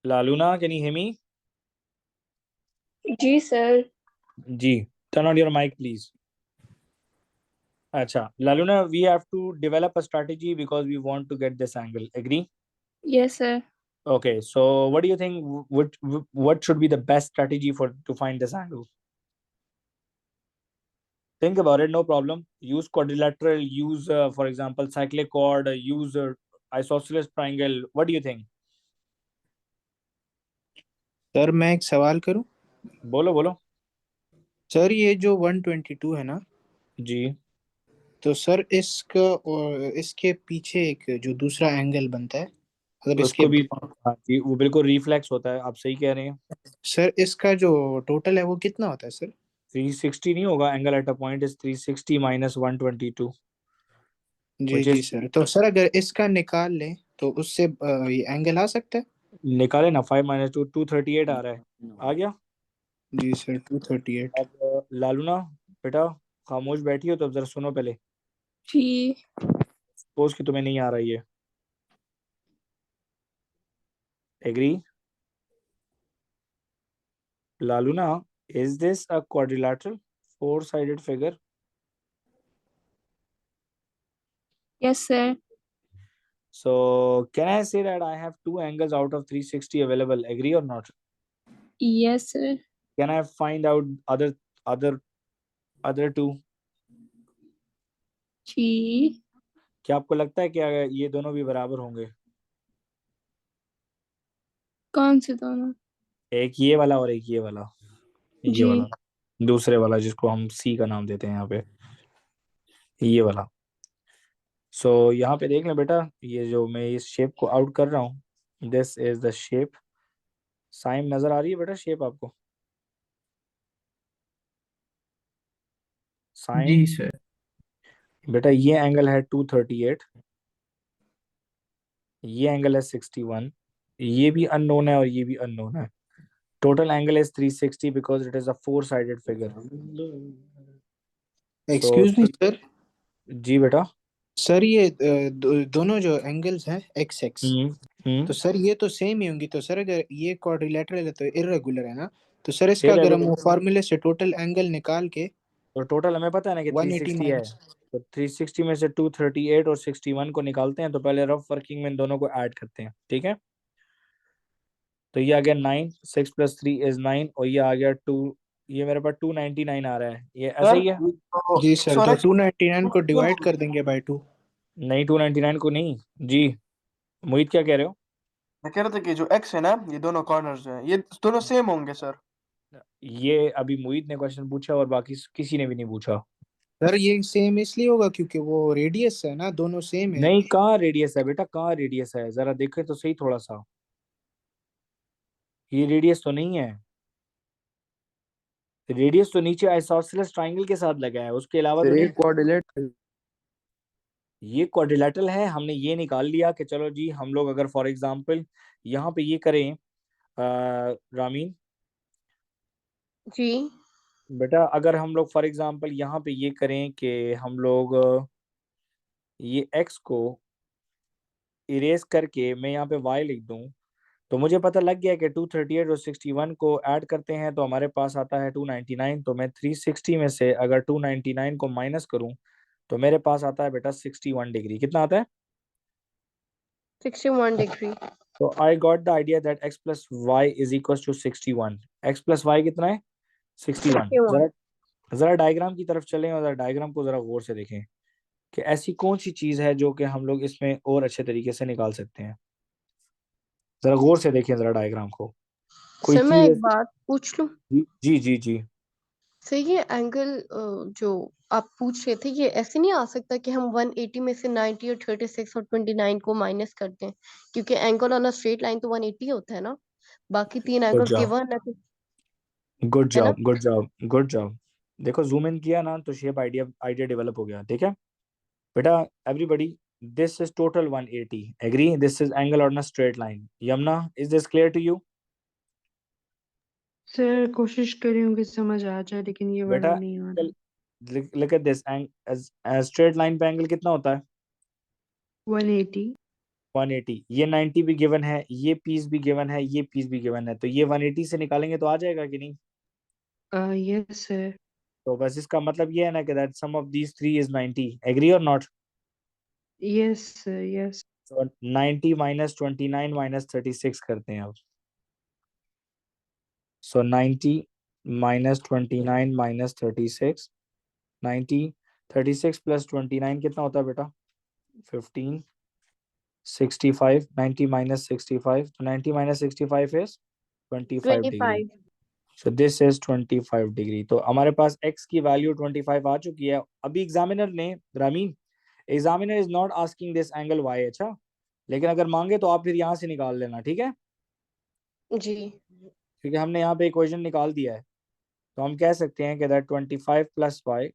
Laluna can you hear me? जी सर। जी, turn on your mic please. अच्छा Laluna, we have to develop a strategy because we want to get this angle, agree? Yes sir. Okay, so what do you think, what should be the best strategy for to find this angle? Think about it, no problem. Use quadrilateral, use for example cyclic chord, use isosceles triangle. What do you think? Sir मैं एक सवाल करूं? बोलो बोलो। Sir ये जो 122 है ना, जी, तो सर इसका और इसके पीछे एक जो दूसरा एंगल बनता है, अगर इसके उसको भी, हाँ जी, वो बिल्कुल रिफ्लेक्स होता है, आप सही कह रहे हैं। सर इसका जो टोटल है वो कितना होता है सर? 360 नहीं होगा, angle at a point is 360 minus 122 जी व्हिच जी इज, सर, तो सर अगर इसका निकाल लें तो उससे ये एंगल आ सकता है? निकाले ना, 5 माइनस 2 238 आ रहा है, आ गया। जी सर 238। अब लालूना बेटा, खामोश बैठी हो तो अब जरा सुनो पहले। जी। सपोज कि तुम्हें नहीं आ रही है, agree? Laluna, is this a quadrilateral four-sided figure? Yes sir. So can I say that I have two angles out of 360 available, agree or not? Yes sir. Can I find out other other two? जी। क्या आपको लगता है कि अगर ये दोनों भी बराबर होंगे? कौन से दोनों? एक ये वाला और एक ये वाला, ये जी। वाला दूसरे वाला जिसको हम सी का नाम देते हैं यहाँ पे, ये वाला। सो यहाँ पे देख लें बेटा, ये जो मैं इस शेप को आउट कर रहा हूँ, this is the shape. Saim नजर आ रही है बेटा शेप आपको? साइन जी सर। बेटा, ये एंगल है 238, ये एंगल है 61, ये भी अननोन है और ये भी अननोन है। Total angle is 360 because it is a four sided figure. So excuse me sir. जी बेटा। सर ये दोनों जो एंगल्स हैं एक्स एक्स, हम्म तो सर ये तो सेम ही होंगी, तो सर अगर ये क्वाड्रिलेटरल है तो इर्रेगुलर है ना, तो सर इसका फिर अगर हम फॉर्मूले से टोटल एंगल निकाल के तो टोटल हमें पता है ना कि 180 360 है, माइनस। तो 360 में से 238 और 61 को निकालते हैं, तो पहले रफ वर्किंग में इन दोनों को ऐड करते हैं, ठीक है? तो ये आ गया 9, 6 + 3 इज 9, और ये आ गया 2, ये मेरे पास 299 आ रहा है, ये ऐसा सर ही है? तो जी सर, तो सर 299 को डिवाइड कर देंगे बाय 2। नहीं 299 को नहीं जी। मोहित क्या कह रहे हो? मैं कह रहा था कि जो एक्स है ना, ये दोनों कॉर्नर्स हैं, ये दोनों सेम होंगे सर। ये अभी मोहित ने क्वेश्चन पूछा और बाकी किसी ने भी नहीं पूछा। सर ये सेम इसलिए होगा क्योंकि वो रेडियस है ना, दोनों सेम है। नहीं, कहाँ रेडियस है बेटा, कहाँ रेडियस है, जरा देखें तो सही थोड़ा सा, ये रेडियस तो नहीं है। रेडियस तो नीचे आइसोसेलेस ट्रायंगल के साथ लगा है, उसके अलावा तो सर ये नहीं। क्वाड्रिलेटरल। ये क्वाड्रिलेटरल है, हमने ये निकाल लिया कि चलो जी, हम लोग अगर फॉर एग्जांपल यहाँ पे ये करें, रामीन जी। बेटा, अगर हम लोग फॉर एग्जांपल यहाँ पे ये करें कि हम लोग ये x को इरेज करके मैं यहाँ पे y लिख दूं, तो मुझे पता लग गया कि 238 और 61 को ऐड करते हैं तो हमारे पास आता है 299। तो मैं 360 में से अगर 299 को माइनस करूं तो मेरे पास आता है बेटा 61 डिग्री। कितना आता है? 61 डिग्री। तो I got the idea that x plus Y is equal to 61। x plus Y कितना है? 61। 61। जरा जरा डायग्राम की तरफ चलें और जरा डायग्राम को जरा गौर से देखें कि ऐसी कौन सी चीज है जो कि हम लोग इसमें और अच्छे तरीके से निकाल सकते हैं। जरा गौर से देखें जरा डायग्राम को, कोई सर मैं चीज एक ऐसी। बात पूछ लूं? जी जी जी जी। सर ये एंगल जो आप पूछ रहे थे ये ऐसे नहीं आ सकता कि हम 180 में से 90 और 36 और 29 को माइनस कर दें, क्योंकि angle on a straight line तो 180 होता है ना, बाकी तीन गुड एंगल्स जॉब, गिवन है गुड है ना। Job, good job, good job. देखो जूम इन किया ना तो शेप आइडिया आइडिया डेवलप हो गया, ठीक है बेटा। Everybody, this is total 180, agree? This is angle on a straight line. Yamuna, is this clear to you? Sir कोशिश कर रही हूँ कि समझ आ जाए, लेकिन ये वाला बेटा नहीं आ रहा। look at this, straight line पे एंगल कितना होता है? 180। 180। ये 90 भी गिवन है, ये पीस भी गिवन है, ये पीस भी गिवन है, तो ये 180 से निकालेंगे तो आ जाएगा कि नहीं? Yes sir. तो बस इसका मतलब ये है ना कि that sum of these three is 90, agree और नॉट? Yes sir yes. तो 90 माइनस 29 माइनस 36 करते हैं अब। सो 90 माइनस 29 माइनस 36, 90, 36 प्लस 29 कितना होता है बेटा? 15, 65, 90 minus 65, तो 90 minus 65 is 25 degree. 25। So this is 25 degree. तो हमारे पास x की वैल्यू 25 आ चुकी है। अभी एग्जामिनर ने, Ramin, examiner is not asking this angle y, अच्छा, लेकिन अगर मांगे तो आप फिर यहाँ से निकाल लेना, ठीक है? जी क्योंकि हमने यहाँ पे इक्वेशन निकाल दिया है, तो हम कह सकते हैं कि that 25 plus y,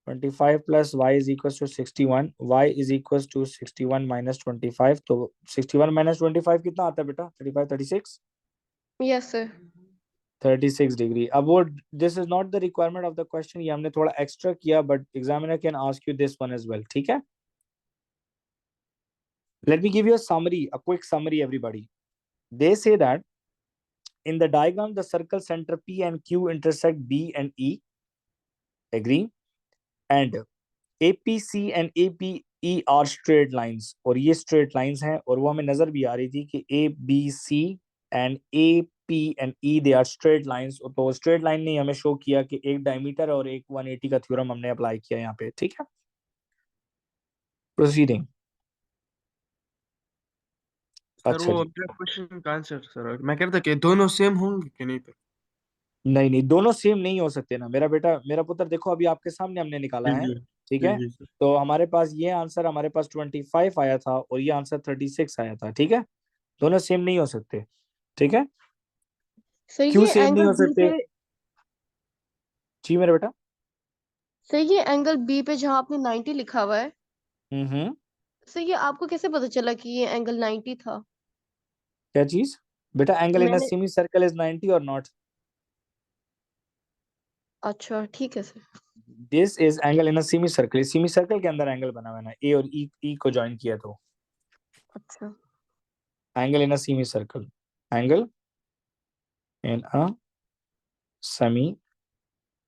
25 plus y is equals to 61, y is equals to 61 minus 25, तो 61 minus 25 कितना आता है बेटा? 35, 36, यस सर। 36 डिग्री। अब वो, this is not the requirement of the question, ये हमने थोड़ा एक्स्ट्रा किया, but examiner can ask you this one as well, ठीक है? Let me give you a summary, a quick summary everybody. They say that in the diagram the circle center P and Q intersect B and E, agree? And APC and APE are straight lines, और ये straight lines हैं, और वो हमें नजर भी आ रही थी कि ABC and AP and E they are straight lines। तो straight line ने हमें शो किया कि एक डायमीटर और एक 180 का थ्योरम हमने अप्लाई किया यहाँ पे, ठीक है? प्रोसीडिंग। सर अच्छा वो जी, मेरा क्वेश्चन का आंसर सर, मैं कह रहा था कि दोनों सेम होंगे कि नहीं पे। नहीं नहीं, दोनों सेम नहीं हो सकते ना मेरा बेटा, मेरा पुत्र। देखो अभी आपके सामने हमने निकाला जी है, जी ठीक जी है? जी सर। तो हमारे पास ये आंसर, हमारे पास 25 आया था और ये आंसर 36 आया था, ठीक है? दोनों सेम नहीं हो सकते, ठीक है? सर क्यों ये सेम नहीं एंगल हो बी सकते? पे जी मेरा बेटा। सर ये एंगल बी पे जहाँ आपने 90 लिखा हुआ है, हम्म। सर ये आपको कैसे पता चला कि ये एंगल 90 था। क्या चीज बेटा? एंगल इन अ मैंने सेमी सर्कल इज 90 और नॉट? अच्छा ठीक है sir. This is angle in a semi circle. Semi circle के अंदर एंगल बना हुआ है ना, ए और ई को ज्वाइन किया तो अच्छा angle in a semi circle, angle in a semi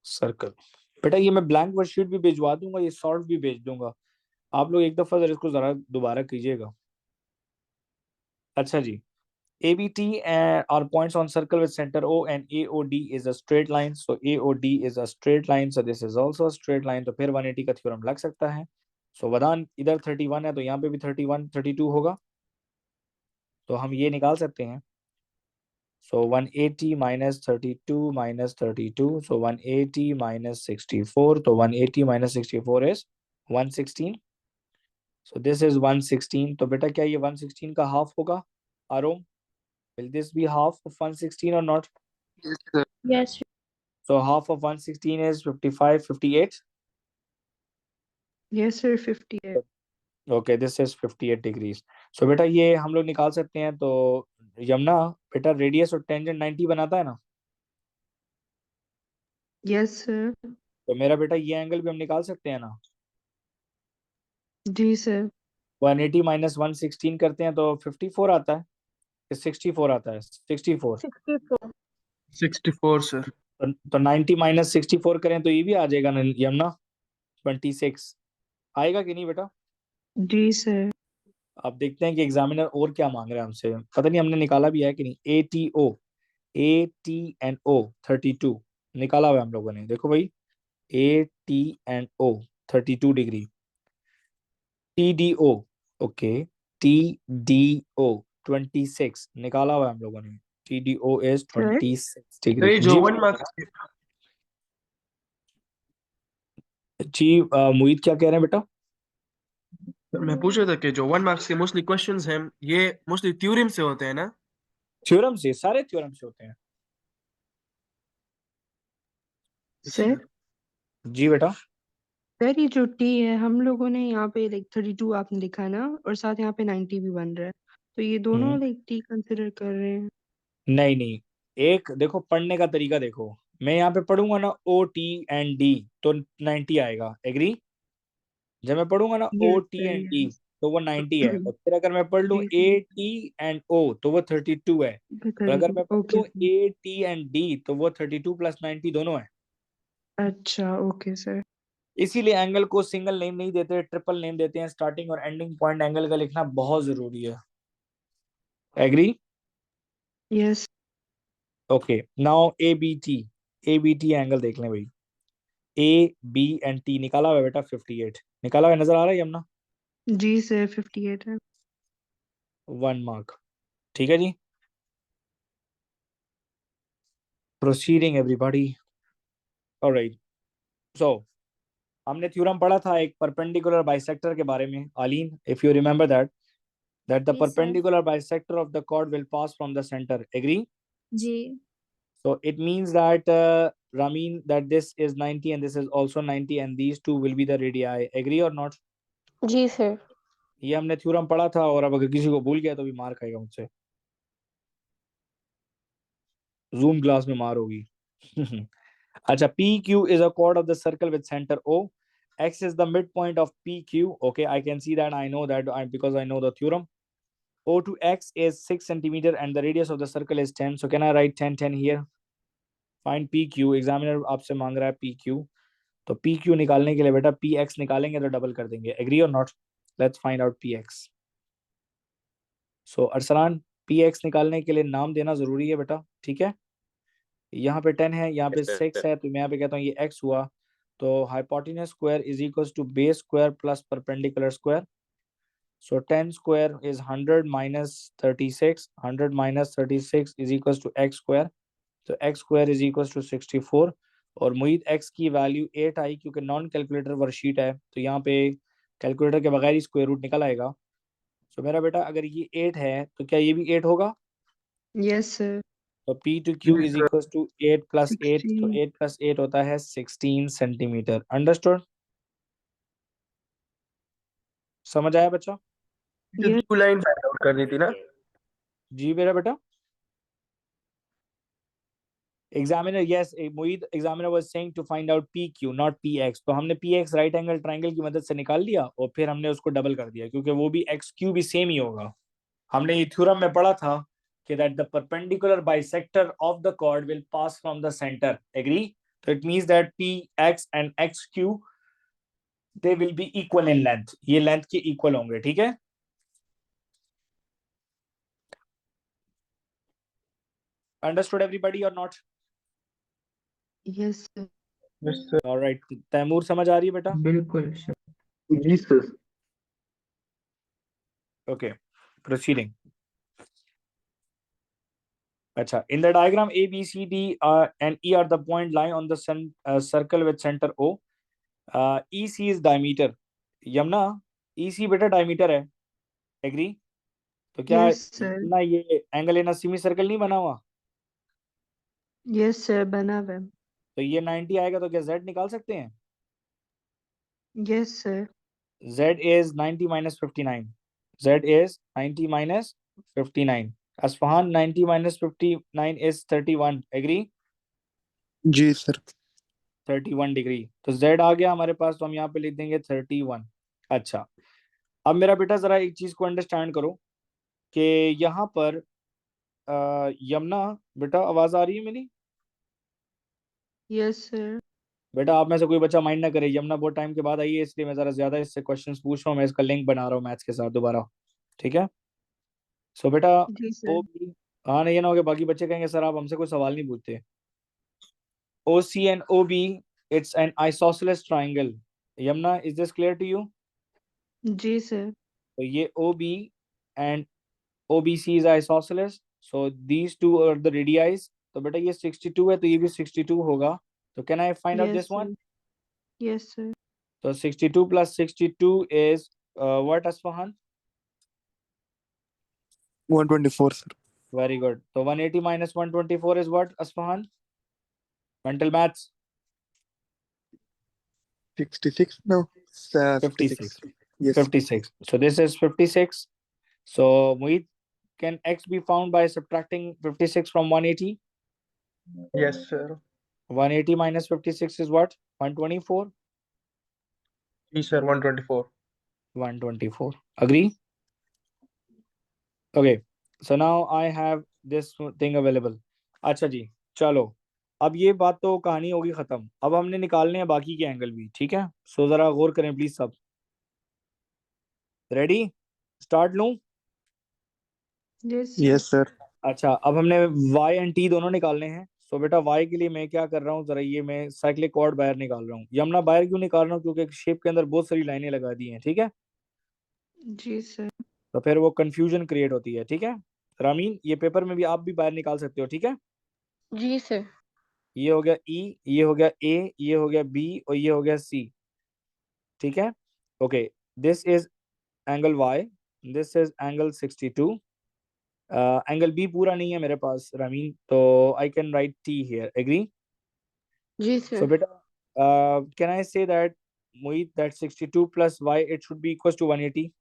circle. बेटा ये मैं ब्लैंक वर्कशीट भी भिजवा दूंगा, ये सॉल्व भी भेज दूंगा, आप लोग एक दफा जरा इसको जरा दोबारा कीजिएगा। अच्छा जी, ABT are points on circle with center O, and AOD is a straight line. So AOD is a straight line. So this is also a straight line. तो फिर 180 का थ्योरम लग सकता है। So वदान इधर 31 है तो यहाँ पे भी 31, 32 होगा, तो हम ये निकाल सकते हैं। So 180 minus 32 minus 32. So 180 minus 64. तो 180 minus 64 is 116. So this is 116. तो बेटा क्या ये 116 का हाफ होगा? आरोम, will this be half of 116 or not? Yes, sir. Yes. So half of 116 is 55, 58. Yes sir 58। Okay, this is 58 degrees. So बेटा ये हम लोग निकाल सकते हैं। तो यमुना बेटा, रेडियस और टेंजेंट 90 बनाता है ना, यस सर। तो मेरा बेटा ये एंगल भी हम निकाल सकते हैं ना। जी सर। 180 माइनस 116 करते हैं तो 54 आता है, 64 आता है, 64। 64। 64 सर। तो 90 माइनस 64 करें तो ये भी आ जाएगा ना यमुना, 26 आएगा कि नहीं बेटा? जी सर। अब देखते हैं कि एग्जामिनर और क्या मांग रहे हैं हमसे, पता नहीं हमने निकाला भी है कि नहीं। ATO 32 निकाला हुआ है हम लोगों ने, देखो भाई, ATO 32 degree. TDO, okay, TDO 26 निकाला हुआ है हम लोगों ने। TDO is sir 26 degree. Sir ये जो जी 1 मार्क्स जी मोहित क्या कह रहे हैं बेटा? मैं पूछ रहा था कि जो 1 मार्क्स के मोस्टली क्वेश्चंस हैं ये मोस्टली थ्योरम से होते हैं ना? थ्योरम से, सारे थ्योरम से होते हैं। सर जी बेटा। सर ये जो टी है हम लोगों ने यहाँ पे लाइक 32 आपने लिखा है ना, और साथ यहाँ पे 90 भी बन रहा है, तो ये दोनों लाइक टी कंसिडर कर रहे हैं। नहीं नहीं, एक देखो पढ़ने का तरीका देखो, मैं यहाँ पे पढ़ूंगा ना ओ टी एंड डी तो 90 आएगा, एग्री? जब मैं पढ़ूंगा ना ओ yes T sir and D yes. तो वो 90 है, और फिर अगर मैं पढ़ लूँ जी ए सर टी एंड ओ तो वो 32 है, और अगर 32 मैं पढ़ ओके लूँ sir. A T and D तो वो 32 प्लस 90 दोनों है। अच्छा ओके सर। इसीलिए एंगल को सिंगल नेम नहीं देते, ट्रिपल नेम देते हैं। स्टार्टिंग और एंडिंग पॉइंट एंगल का लिखना बहुत जरूरी है, agree? Yes okay now A B T angle देख लें भाई। ए बी एंड टी निकाला हुआ है बेटा 58, निकाला हुआ है, नजर आ रहा है यमुना? जी सर 58 है। 1 मार्क, ठीक है जी। Proceeding everybody, alright. सो हमने थ्योरम पढ़ा था एक परपेंडिकुलर बाइसेक्टर के बारे में, Aleen, if you remember that the Yes, sir. Perpendicular bisector of the chord will pass from the centre, agree? G. So it means that Ramin, that this is 90 and this is also 90 and these two will be the radii. Agree or not? जी sir. ये हमने theorem पढ़ा था, और अब अगर किसी को भूल गया तो भी मार खाएगा मुझसे, जूम क्लास में मार होगी। अच्छा, PQ is a chord of the circle with center O. X is the midpoint of PQ. Okay, I can see that. I know that because I know the theorem. O to X is 6 centimeter and the radius of the circle is 10. So can I write 10 10 here? Find PQ. Examiner आपसे मांग रहा है PQ. तो P Q निकालने के लिए बेटा P x निकालेंगे तो डबल कर देंगे, एग्री और not? Let's find out P x. So Arsalan, P x निकालने के लिए नाम देना जरूरी है बेटा, ठीक है? यहाँ पे 10 है, यहाँ पे 6 है, तो मैं यहाँ पे कहता हूँ ये x हुआ, तो hypotenuse square is equals to base square plus perpendicular square. So 10 square is 100 minus 36, 100 minus 36 is equals to x square, तो x square is equals to 64। और मुहीद x की वैल्यू 8 आई, क्योंकि नॉन कैलकुलेटर वर्कशीट है तो यहाँ पे कैलकुलेटर के बगैर ही स्क्वायर रूट निकल आएगा। सो मेरा बेटा अगर ये 8 है तो क्या ये भी 8 होगा? Yes sir. तो P to Q is equal to 8 plus 8, तो 16 8 प्लस 8 होता है 16 सेंटीमीटर। अंडरस्टूड? समझ आया बच्चा? जो yes blue line find out करनी थी ना? जी मेरा बेटा। Examiner, yes Mohit, examiner was saying to find out PQ not PX, तो हमने PX राइट एंगल ट्रायंगल की मदद से निकाल लिया और फिर हमने उसको डबल कर दिया, क्योंकि वो भी XQ भी सेम ही होगा। हमने ये थ्योरम में पढ़ा था कि that the perpendicular bisector of the chord will pass from the centre, agree? तो it means that PX and XQ they will be equal in length, ये लेंथ के इक्वल होंगे, ठीक है? अंडरस्टूड एवरीबॉडी और not? Yes sir. Yes sir. Alright, Taimur समझ आ रही है बेटा? बिल्कुल सर। जी सर। Okay, proceeding. अच्छा, in the diagram A, B, C, D and E are the point lying on the circle with center O. EC is diameter. Yamuna, EC बेटा diameter है, एग्री? तो क्या यस सर। ना ये angle in semi circle नहीं बना हुआ? Yes sir बना हुआ है। तो ये 90 आएगा, तो क्या Z निकाल सकते हैं? Yes sir. Z is 90 minus 59. Z is 90 minus 59. Asfahan, 90 minus 59 is 31. Agree? जी सर। 31 डिग्री। तो Z आ गया हमारे पास, तो हम यहाँ पे लिख देंगे 31। अच्छा, अब मेरा बेटा जरा एक चीज को अंडरस्टैंड करो कि यहाँ पर यमुना बेटा आवाज आ रही है मेरी? Yes sir. बेटा आप में से कोई बच्चा माइंड ना करे, यमुना बहुत टाइम के बाद आई है इसलिए मैं जरा ज्यादा इससे क्वेश्चंस पूछ रहा हूँ, मैं इसका लिंक बना रहा हूँ मैथ्स के साथ दोबारा, ठीक है? सो बेटा जी ओ सर। बी, हाँ नहीं, ये ना हो कि बाकी बच्चे कहेंगे सर आप हमसे कोई सवाल नहीं पूछते। OC and OB, it's an isosceles triangle. Yamuna, is this clear to you? जी सर। तो ये OB and OBC is isosceles, so these two are the radii। तो बेटा ये 62 है तो ये भी 62 होगा, तो can I find out yes this one? Sir. Yes sir. So 62 plus 62 is what, Asfahan? 124, sir. Very good. So 180 minus 124 is what, Asfahan? Mental maths. 66? No. 56. 56. Yes. 56. So this is 56. So Mohit, can x be found by subtracting 56 from 180? Yes, sir. 180 minus 56 is what? 124? Yes, sir. 124. 124. Agree? Okay. So now I have this thing available. अच्छा जी, चलो अब ये बात तो कहानी होगी खत्म। अब हमने निकालने हैं बाकी के एंगल भी, ठीक है? सो जरा गौर करें प्लीज सब। रेडी? स्टार्ट लूं? Yes Yes, sir. अच्छा, अब हमने y एंड t दोनों निकालने हैं। सो बेटा y के लिए मैं क्या कर रहा हूँ, जरा ये मैं साइक्लिक कॉर्ड बाहर निकाल रहा हूँ। यमुना बाहर क्यों निकाल रहा हूँ? क्योंकि शेप के अंदर बहुत सारी लाइनें लगा दी हैं, ठीक है? जी सर। तो फिर वो कंफ्यूजन क्रिएट होती है, ठीक है? रामीन, ये पेपर में भी आप भी बाहर निकाल सकते हो, ठीक है? जी सर। ये हो गया E, ये हो गया A, ये हो गया B और ये हो गया C, ठीक है? Okay, this is angle Y, this is angle 62। Angle B पूरा नहीं है मेरे पास रामीन, तो I can write T here. Agree? जी So sir. beta, can I say that Mohit, that 62 plus y, it should be equals to 180?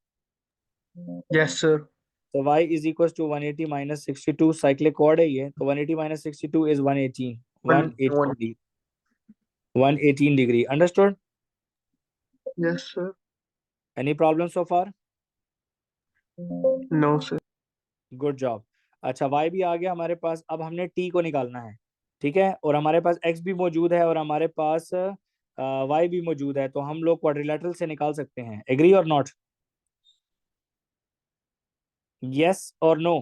Yes, sir. So y is equals to 180 minus 62, cyclic chord है ये, तो 180 minus 62 is 118. 118 degree. 118 degree. Understood? Yes, sir. Any problem so far? No, sir. Good job. अच्छा, y भी आ गया हमारे पास। अब हमने t को निकालना है, ठीक है? और हमारे पास x भी मौजूद है और हमारे पास y भी मौजूद है, तो हम लोग क्वाड्रिलेटरल से निकाल सकते हैं। एग्री और नॉट? यस और नो?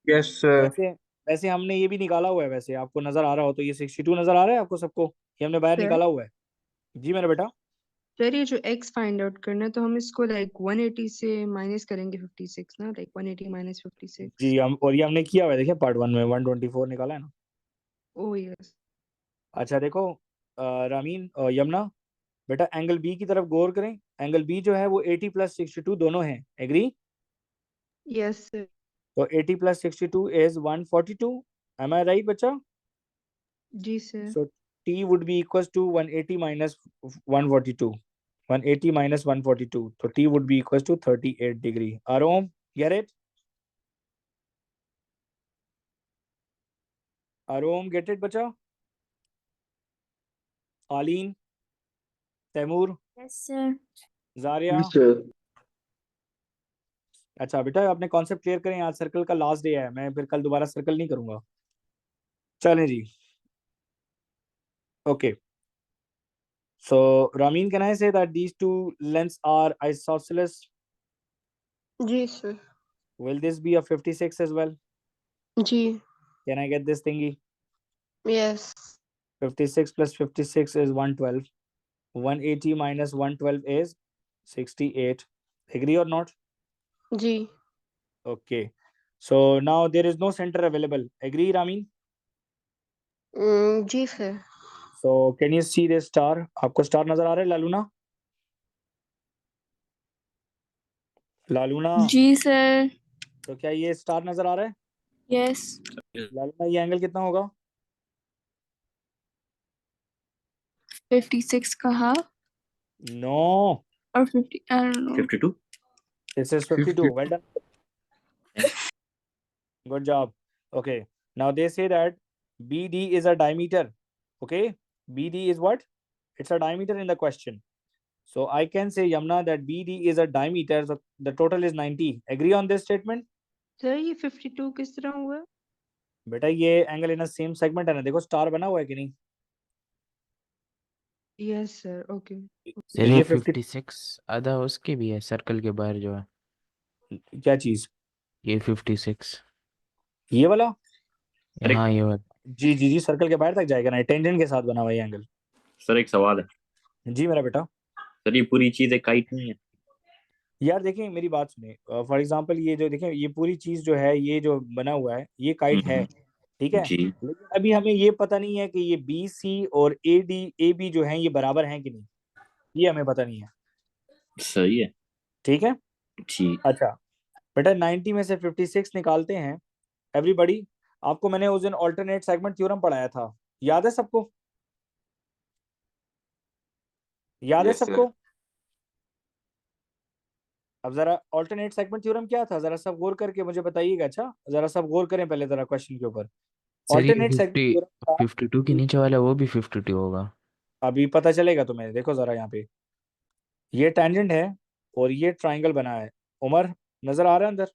Yes, sir. वैसे वैसे हमने ये भी निकाला हुआ है, वैसे आपको नजर आ रहा हो तो ये 62 नजर आ रहा है आपको सबको? ये हमने बाहर सर। निकाला हुआ है। जी मेरा बेटा। सर ये जो x फाइंड आउट करना है तो हम इसको लाइक 180 से माइनस करेंगे 56 ना, लाइक 180 माइनस 56। जी हम, और ये हमने किया हुआ है, देखिए पार्ट 1 में 124 निकाला है ना। Oh yes. अच्छा देखो रामीन और यमुना, बेटा एंगल बी की तरफ गौर करें। एंगल बी जो है वो 80 प्लस 62 दोनों हैं। एग्री? Yes sir. तो 80 plus 62 is 142। Am I right बच्चा? जी sir. So t would be equals to 180 minus 142. 180 minus 142, so t would be equals to 38 degree. Arom, get it? Arom, get it बच्चा? Aleen, Taimur, Yes, sir. जारिया। Yes, sir. अच्छा बेटा, अपने concept clear करें, आज circle का लास्ट डे है, मैं फिर कल दोबारा सर्कल नहीं करूंगा। चलें जी। Okay, so Ramin, can I say that these two lengths are isosceles? जी sir. Will this be a 56 as well? जी। Can I get this thingy? Yes. 56 plus 56 is 112. 180 minus 112 is 68. Agree or not? जी। Okay. So now there is no center available. Agree, Ramin? जी sir. So can you see this star? आपको star नजर आ रहा है लालूना? लालूना, जी sir. तो क्या ये स्टार नजर आ रहा है? Yes. लालूना, ये एंगल कितना होगा? 56 का half No, or 50, I don't know. 52. this is 52. Well done. Good job. Okay. Now they say that BD is a diameter. Okay. BD is what? It's a diameter in the question. So I can say, Yamuna, that BD is a diameter. So the total is 90. Agree on this statement? Sir ये 52 किस तरह हुआ? बेटा ये angle in same segment है ना, देखो star बना हुआ है कि नहीं? Yes sir. ओके। तो ये 50 56 आधा उसके भी है, सर्कल के बाहर जो है क्या चीज? ये 56 ये वाला? हाँ ये वाला। जी जी जी, सर्कल के बाहर तक जाएगा ना, टेंजेंट के साथ बना हुआ है एंगल। सर एक सवाल है। जी मेरा बेटा। सर ये पूरी चीज एक काइट नहीं है? यार देखिए मेरी बात सुनिए, फॉर एग्जांपल ये जो देखें, ये पूरी चीज जो है, ये जो बना हुआ है ये काइट है, ठीक है? जी। लेकिन अभी हमें ये पता नहीं है कि ये बी सी और ए डी ए बी जो है ये बराबर हैं कि नहीं। ये हमें पता नहीं है। सही है। ठीक है। ठीक। अच्छा बेटा 90 में से 56 निकालते हैं एवरीबॉडी। आपको मैंने उस दिन ऑल्टरनेट सेगमेंट थ्योरम पढ़ाया था, याद है सबको? याद है यस सर। सबको? अब जरा ऑल्टरनेट सेगमेंट थ्योरम क्या था, जरा सब गौर करके मुझे बताइएगा। अच्छा जरा सब गौर करें पहले जरा क्वेश्चन के ऊपर। सर ये ऑल्टरनेट सेगमेंट 50 थ्योरम था, 52 के नीचे वाला वो भी 52 होगा। अभी पता चलेगा तुम्हें। देखो जरा यहाँ पे ये टेंजेंट है और ये ट्राइंगल बना है। उमर नजर आ रहा है अंदर?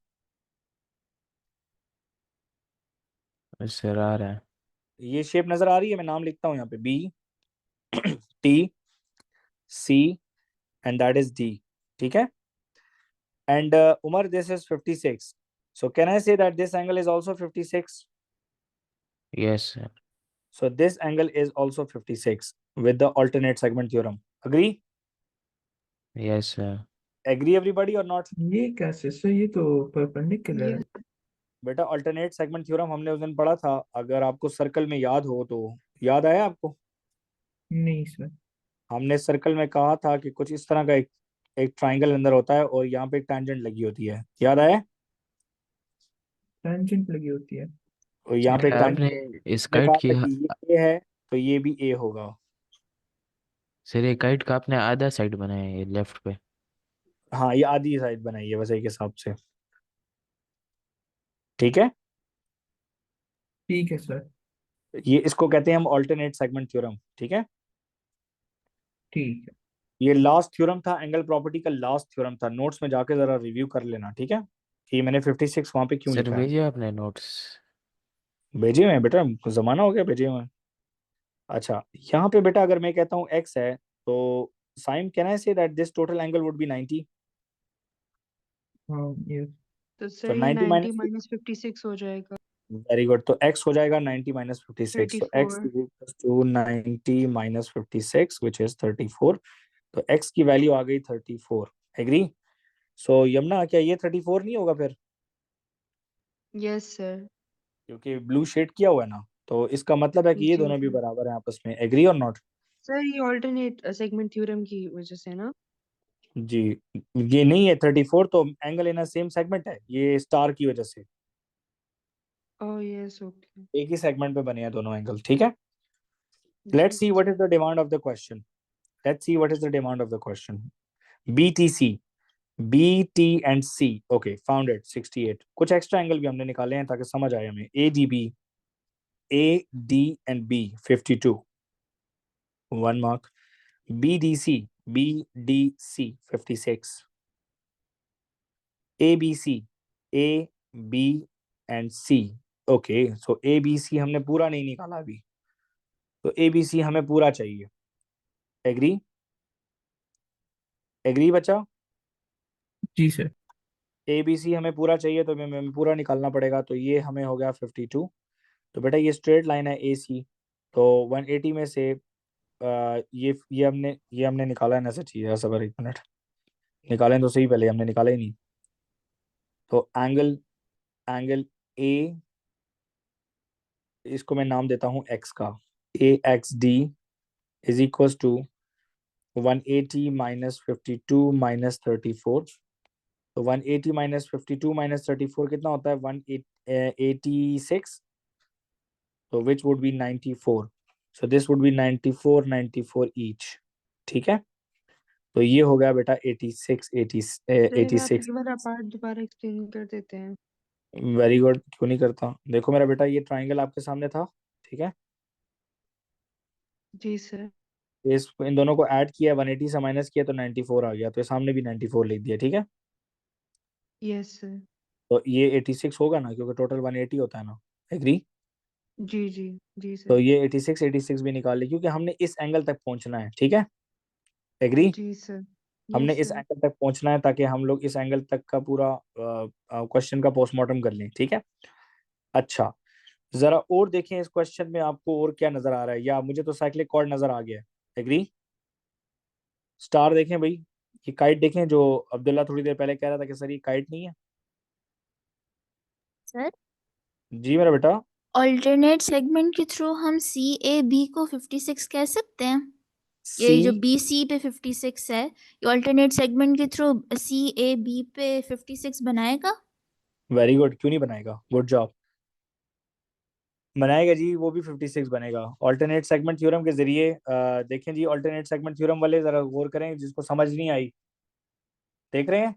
सर आ रहा है। ये शेप नजर आ रही है? मैं नाम लिखता हूँ यहाँ पे, B T C and that is D. ठीक है। And Umar this is 56, so can I say that this angle is also 56? Yes sir. So this angle is also 56 with the alternate segment theorem. Agree? Yes sir. Agree everybody or not? ये कैसे sir, ये तो perpendicular है। बेटा alternate segment theorem हमने उस दिन पढ़ा था, अगर आपको सर्कल में याद हो तो। याद आया आपको? नहीं सर। हमने सर्कल में कहा था कि कुछ इस तरह का एक ट्राइंगल अंदर होता है और यहाँ पे एक टैंजेंट लगी होती है, याद आया? टेंजेंट लगी होती है। और यहाँ पे एक सर आपने टैंजेंट इस ने कहा काइट की था कि ये A है तो ये भी A होगा। सर ये काइट का आपने आधा साइड बनाया है लेफ्ट पे। हाँ ये आधी साइड बनाई है वैसे एक हिसाब से। ठीक है। ठीक है सर। ये इसको कहते हैं हम ऑल्टरनेट सेगमेंट थ्योरम। ठीक है। ठीक है। ये लास्ट थ्योरम था, एंगल प्रॉपर्टी का लास्ट थ्योरम था। नोट्स में जाके जरा रिव्यू कर लेना। ठीक है कि मैंने 56 वहां पे क्यों सर लिखा है। भेजिए आपने नोट्स। भेजे हुए हैं बेटा, जमाना हो गया भेजे हुए हैं। अच्छा यहाँ पे बेटा अगर मैं कहता हूँ x है तो sign can I say that this total angle would be 90? हाँ ये तो तो सर ये 90 90 माइनस, माइनस 56 हो जाएगा। Very good. तो x हो जाएगा 90 माइनस 56, तो x 34। Is equal to 90 minus 56 which is 34। तो x की वैल्यू आ गई 34। एग्री? सो यमुना क्या ये 34 नहीं होगा फिर? Yes sir. क्योंकि ब्लू शेड किया हुआ है ना, तो इसका मतलब है कि ये जी दोनों भी जी बराबर हैं आपस में। एग्री और नॉट? सर, ये ऑल्टरनेट सेगमेंट थ्योरम की वजह से ना। जी। ये नहीं है 34 तो एंगल इन सेम सेगमेंट है, ये स्टार की वजह से ओह यस ओके। एक ही सेगमेंट पे बने हैं दोनों एंगल। ठीक है। जी let's see what is the demand of the question. Let's see what is the demand of the question. BTC, B T and C, okay found it 68। कुछ extra angle भी हमने निकाले हैं ताकि समझ आए हमें। A D B, A D and B 52, 1 mark. B D C, B D C 56। A B C, A B and C, okay. So A B C हमने पूरा नहीं निकाला अभी, तो ए बी सी हमें पूरा चाहिए। एग्री? एग्री बच्चा? जी सर। ए बी सी हमें पूरा चाहिए तो हमें पूरा निकालना पड़ेगा। तो ये हमें हो गया 52। तो बेटा ये स्ट्रेट लाइन है ए सी, तो 180 में से ये हमने निकाला है ना। ऐसा चाहिए ऐसा, एक मिनट निकालें तो सही, पहले हमने निकाला ही नहीं। तो एंगल एंगल ए, इसको मैं नाम देता हूँ एक्स का। A X D is equal to 180 minus 52 minus 34। तो 180 माइनस 52 माइनस 34 कितना होता है? 186, तो which would be 94। So this would be 94 94 each. ठीक है। तो ये हो गया बेटा 86 सर आप 86। ये वाला पार्ट दोबारा एक्सप्लेन कर देते हैं। वेरी गुड, क्यों नहीं करता। देखो मेरा बेटा ये ट्राइंगल आपके सामने था। ठीक है। जी सर। इन दोनों को ऐड किया, 180 से माइनस किया तो 94 आ गया, तो ये सामने भी 94 लिख दिया। ठीक है। Yes sir. तो ये 86 होगा ना, क्योंकि टोटल 180 होता है ना। एग्री? जी जी जी तो सर। ये 86 भी निकाल ली, क्योंकि हमने इस एंगल तक पहुंचना है। ठीक है। एग्री? जी सर। हमने यस इस सर। एंगल तक पहुंचना है ताकि हम लोग इस एंगल तक का पूरा क्वेश्चन का पोस्टमार्टम कर लें। ठीक है। अच्छा जरा और देखें इस क्वेश्चन में आपको और क्या नजर आ रहा है, या मुझे तो साइक्लिक कॉर्ड नजर आ गया है। एग्री? स्टार देखें भाई, ये काइट देखें जो अब्दुल्ला थोड़ी देर पहले कह रहा था कि सर ये काइट नहीं है। सर जी मेरा बेटा। ऑल्टरनेट सेगमेंट के थ्रू हम सी ए बी को 56 कह सकते हैं। ये जो C बी सी पे 56 है, ये ऑल्टरनेट सेगमेंट के थ्रू सी ए बी पे 56 बनाएगा। वेरी गुड, क्यों नहीं बनाएगा, गुड जॉब, बनाएगा जी, वो भी 56 बनेगा ऑल्टरनेट सेगमेंट थ्योरम के जरिए। देखें जी, ऑल्टरनेट सेगमेंट थ्योरम वाले जरा गौर करें, जिसको समझ नहीं आई, देख रहे हैं,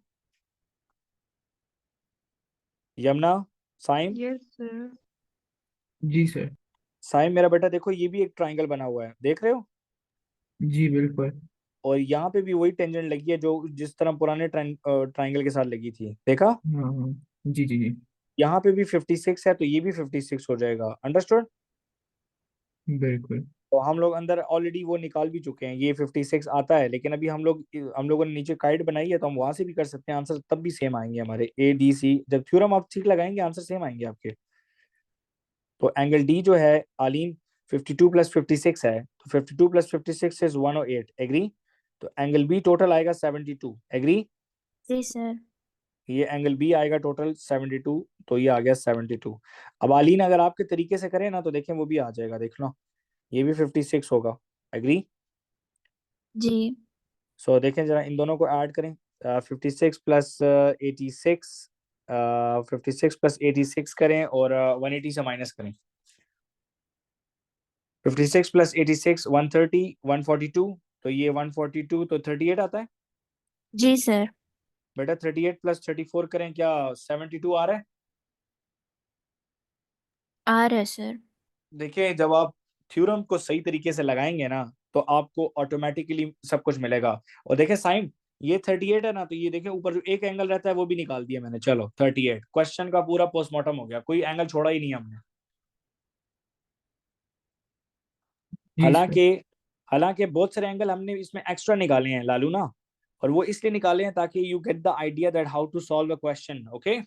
यमुना, साइम, यस सर। जी सर। साइम मेरा बेटा देखो, ये भी एक ट्राइंगल बना हुआ है, देख रहे हो, जी बिल्कुल। और यहाँ पे भी वही टेंजेंट लगी है जो जिस तरह पुराने ट्राइंगल के साथ लगी थी, देखा, हाँ हाँ। जी जी जी। यहाँ पे भी 56 है तो ये भी 56 हो जाएगा, अंडरस्टूड। बिल्कुल। तो हम लोग अंदर ऑलरेडी वो निकाल भी चुके हैं, ये 56 आता है, लेकिन अभी हम लोगों ने नीचे काइट बनाई है तो हम वहां से भी कर सकते हैं, आंसर तब भी सेम आएंगे हमारे, ए डी सी, जब थ्योरम आप ठीक लगाएंगे आंसर सेम आएंगे आपके। तो एंगल डी जो है आलीन 52 प्लस 56 है, तो 52 प्लस 56 इज 108, एग्री। तो एंगल बी टोटल आएगा 72, एग्री। जी सर। ये एंगल बी आएगा टोटल 72, तो ये आ गया 72। अब आलीन अगर आपके तरीके से करें ना तो देखें वो भी आ जाएगा, देख लो, ये भी 56 होगा, एग्री। जी। सो देखें जरा इन दोनों को ऐड करें, 56 प्लस 86, 56 प्लस 86 करें और 180 से माइनस करें, 56 प्लस 86 130, 142, तो ये 142 तो 38 आता है जी सर। बेटा, 38 प्लस 34 करें, क्या 72 आ रहा है। आ रहा है सर। देखिए जब आप थ्योरम को सही तरीके से लगाएंगे ना तो आपको ऑटोमेटिकली सब कुछ मिलेगा। और देखें साइन, ये 38 है ना, तो ये देखें ऊपर जो एक एंगल रहता है वो भी निकाल दिया मैंने, चलो 38, क्वेश्चन का पूरा पोस्टमार्टम हो गया, कोई एंगल छोड़ा ही नहीं हमने। जी सर। हालांकि हालांकि बहुत सारे एंगल हमने इसमें एक्स्ट्रा निकाले हैं लालू ना, और वो इसलिए निकाले हैं ताकि you get the idea that how to solve a question, okay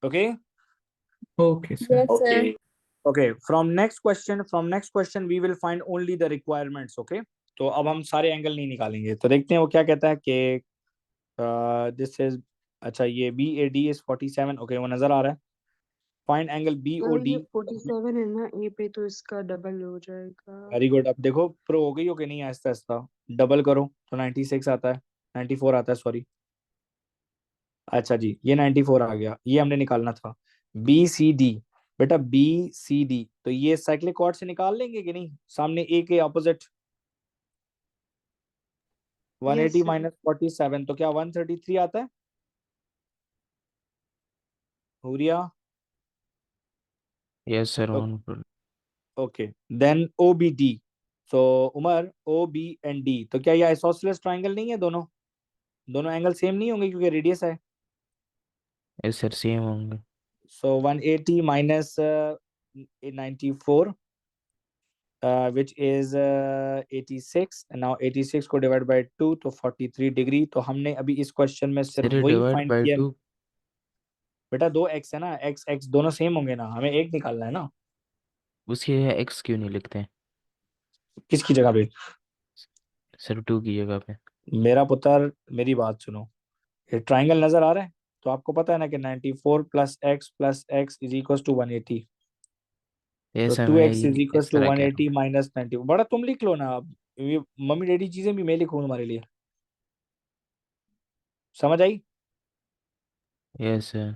okay okay sir. Yes okay. Sir. Okay. From next question we will find only the requirements, okay. तो अब हम सारे एंगल नहीं निकालेंगे, तो देखते हैं वो क्या कहता है कि दिस इज, अच्छा ये B A D is 47, okay वो नजर आ रहा है। Find angle B O sir D. ये 47 है ना ए पे, तो इसका डबल हो जाएगा। वेरी गुड, अब देखो प्रो हो गई हो कि नहीं, आहिस्ता आहिस्ता डबल करो तो 96 आता है, 94 आता है, सॉरी। अच्छा जी, ये 94 आ गया, ये हमने निकालना था। बी सी डी, बेटा बी सी डी, तो ये साइक्लिक कॉर्ड से निकाल लेंगे कि नहीं, सामने ए के ऑपोजिट, यस 180 सर। माइनस 47, तो क्या 133 आता है, हुरिया। यस सर, ऑन पर। Okay, then O B D, so Umar O B and D, तो क्या ये आइसोसेलेस ट्राइंगल नहीं है, दोनों दोनों एंगल सेम नहीं होंगे क्योंकि रेडियस है। यस सर, सेम होंगे। सो 180 minus 94, which is 86, and now 86 को डिवाइड बाय 2 तो 43 डिग्री। तो हमने अभी इस क्वेश्चन में सिर्फ सर वही डिवाइड फाइंड बाय किया, 2। बेटा दो एक्स है ना, एक्स एक्स दोनों सेम होंगे ना, हमें एक निकालना है ना। उसकी एक्स क्यों नहीं लिखते? किसकी जगह पे, सर 2 की जगह पे। मेरा पुत्र मेरी बात सुनो, ये ट्राइंगल नजर आ रहा है, तो आपको पता है ना कि 94 plus X is equal to 180, तो यस सर, टू मैं एक्स इज इक्वल इस टू तरह वन कह रहा एटी माइनस 90, बड़ा तुम लिख लो ना अब, ये मम्मी डैडी चीजें भी मैं लिखूँ तुम्हारे लिए, समझ आई। हूँ। Yes sir.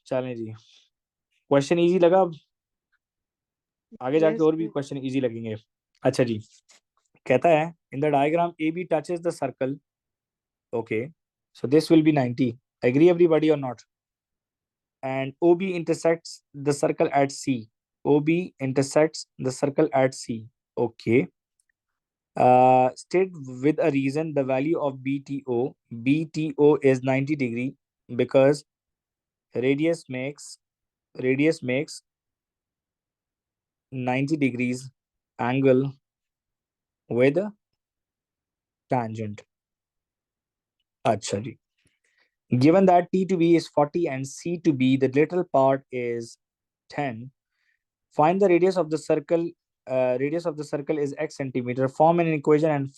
चलें जी, क्वेश्चन इजी लगा, अब आगे जाके यस और भी सर। क्वेश्चन इजी लगेंगे। अच्छा जी, कहता है in the diagram A B touches the circle, okay, so this will be 90, agree everybody और not, and OB intersects the circle at C. OB intersects the circle at C. Okay. State with a reason the value of BTO. BTO is 90 degree because radius makes 90 degrees angle with tangent. अच्छा जी, given that T to B is 40 and C to B the lateral part is 10, find the radius of the circle. Radius of the circle is x centimeter. Form an equation and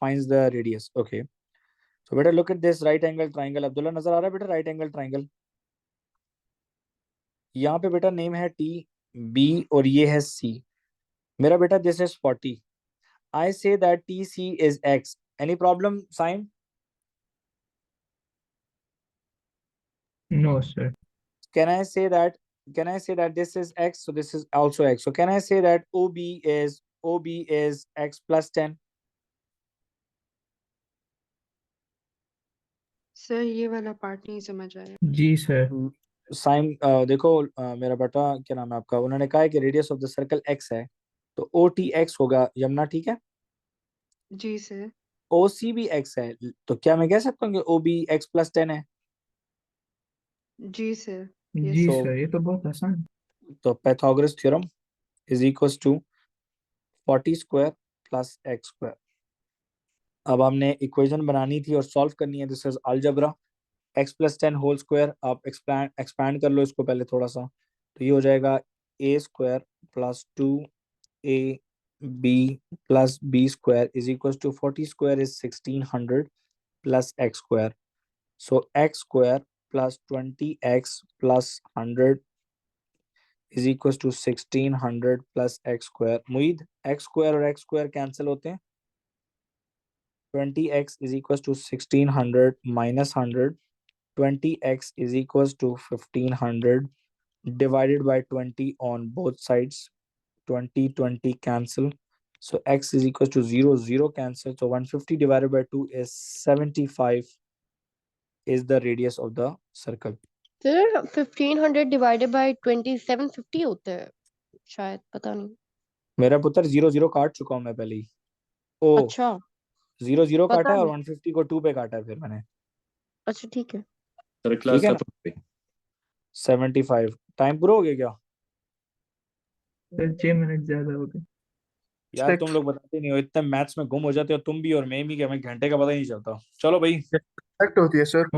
finds the radius. Okay. So better look at this right angle triangle. Abdullah nazar aa raha है बेटा, right angle triangle. यहाँ पे बेटा name है T, B और ये है C. मेरा बेटा this is 40. I say that TC is X. Any problem, Saim? No, sir. Can I say that this is X, so this is also X. So can I say that OB is X plus 10? Sir ये वाला part नहीं समझ आया। जी sir. Saim देखो मेरा बेटा क्या नाम है आपका, उन्होंने कहा है कि radius of the circle X है, तो OT X होगा। यमुना ठीक है? जी सर। OC भी X है, तो क्या मैं कह सकता हूँ कि OB X plus 10 है? जी सर। जी So- सर, ये तो बहुत आसान है। तो Pythagoras theorem is equals to 40 square plus X square. अब हमने इक्वेशन बनानी थी और सॉल्व करनी है। This is algebra. X plus 10 whole square, आप एक्सपैंड कर लो इसको पहले थोड़ा सा, तो ये हो जाएगा a square plus 2ab plus b square is equal to 40 square is 1600 plus x square. So x square plus 20x plus 100 is equal to 1600 plus x square. Mueed, x square और x स्क्वायर कैंसिल होते हैं। 20x is equals to 1600 minus 100. 20x is equals to 1500 divided by 20 on both sides. 20 cancel. So x is equals to 0, 0 cancel. So 150 divided by 2 is 75 is the radius of the circle. Sir 1500 divided by 2750 होता है शायद, पता नहीं। मेरा पुत्र 0, 0 काट चुका हूं मैं पहले ही। ओ अच्छा 0, 0 पता काटा है और नहीं। 150 को 2 पे काटा है फिर मैंने। अच्छा ठीक है। सर क्लास ठीक है ना? खत्म हो गई। 75 टाइम पूरा हो गया क्या? सर 6 मिनट ज्यादा हो गए। यार तुम लोग बताते नहीं हो, इतने मैथ्स में गुम हो जाते हो तुम भी और मैं भी, कि हमें घंटे का पता ही नहीं चलता। चलो भाई। होती है सर।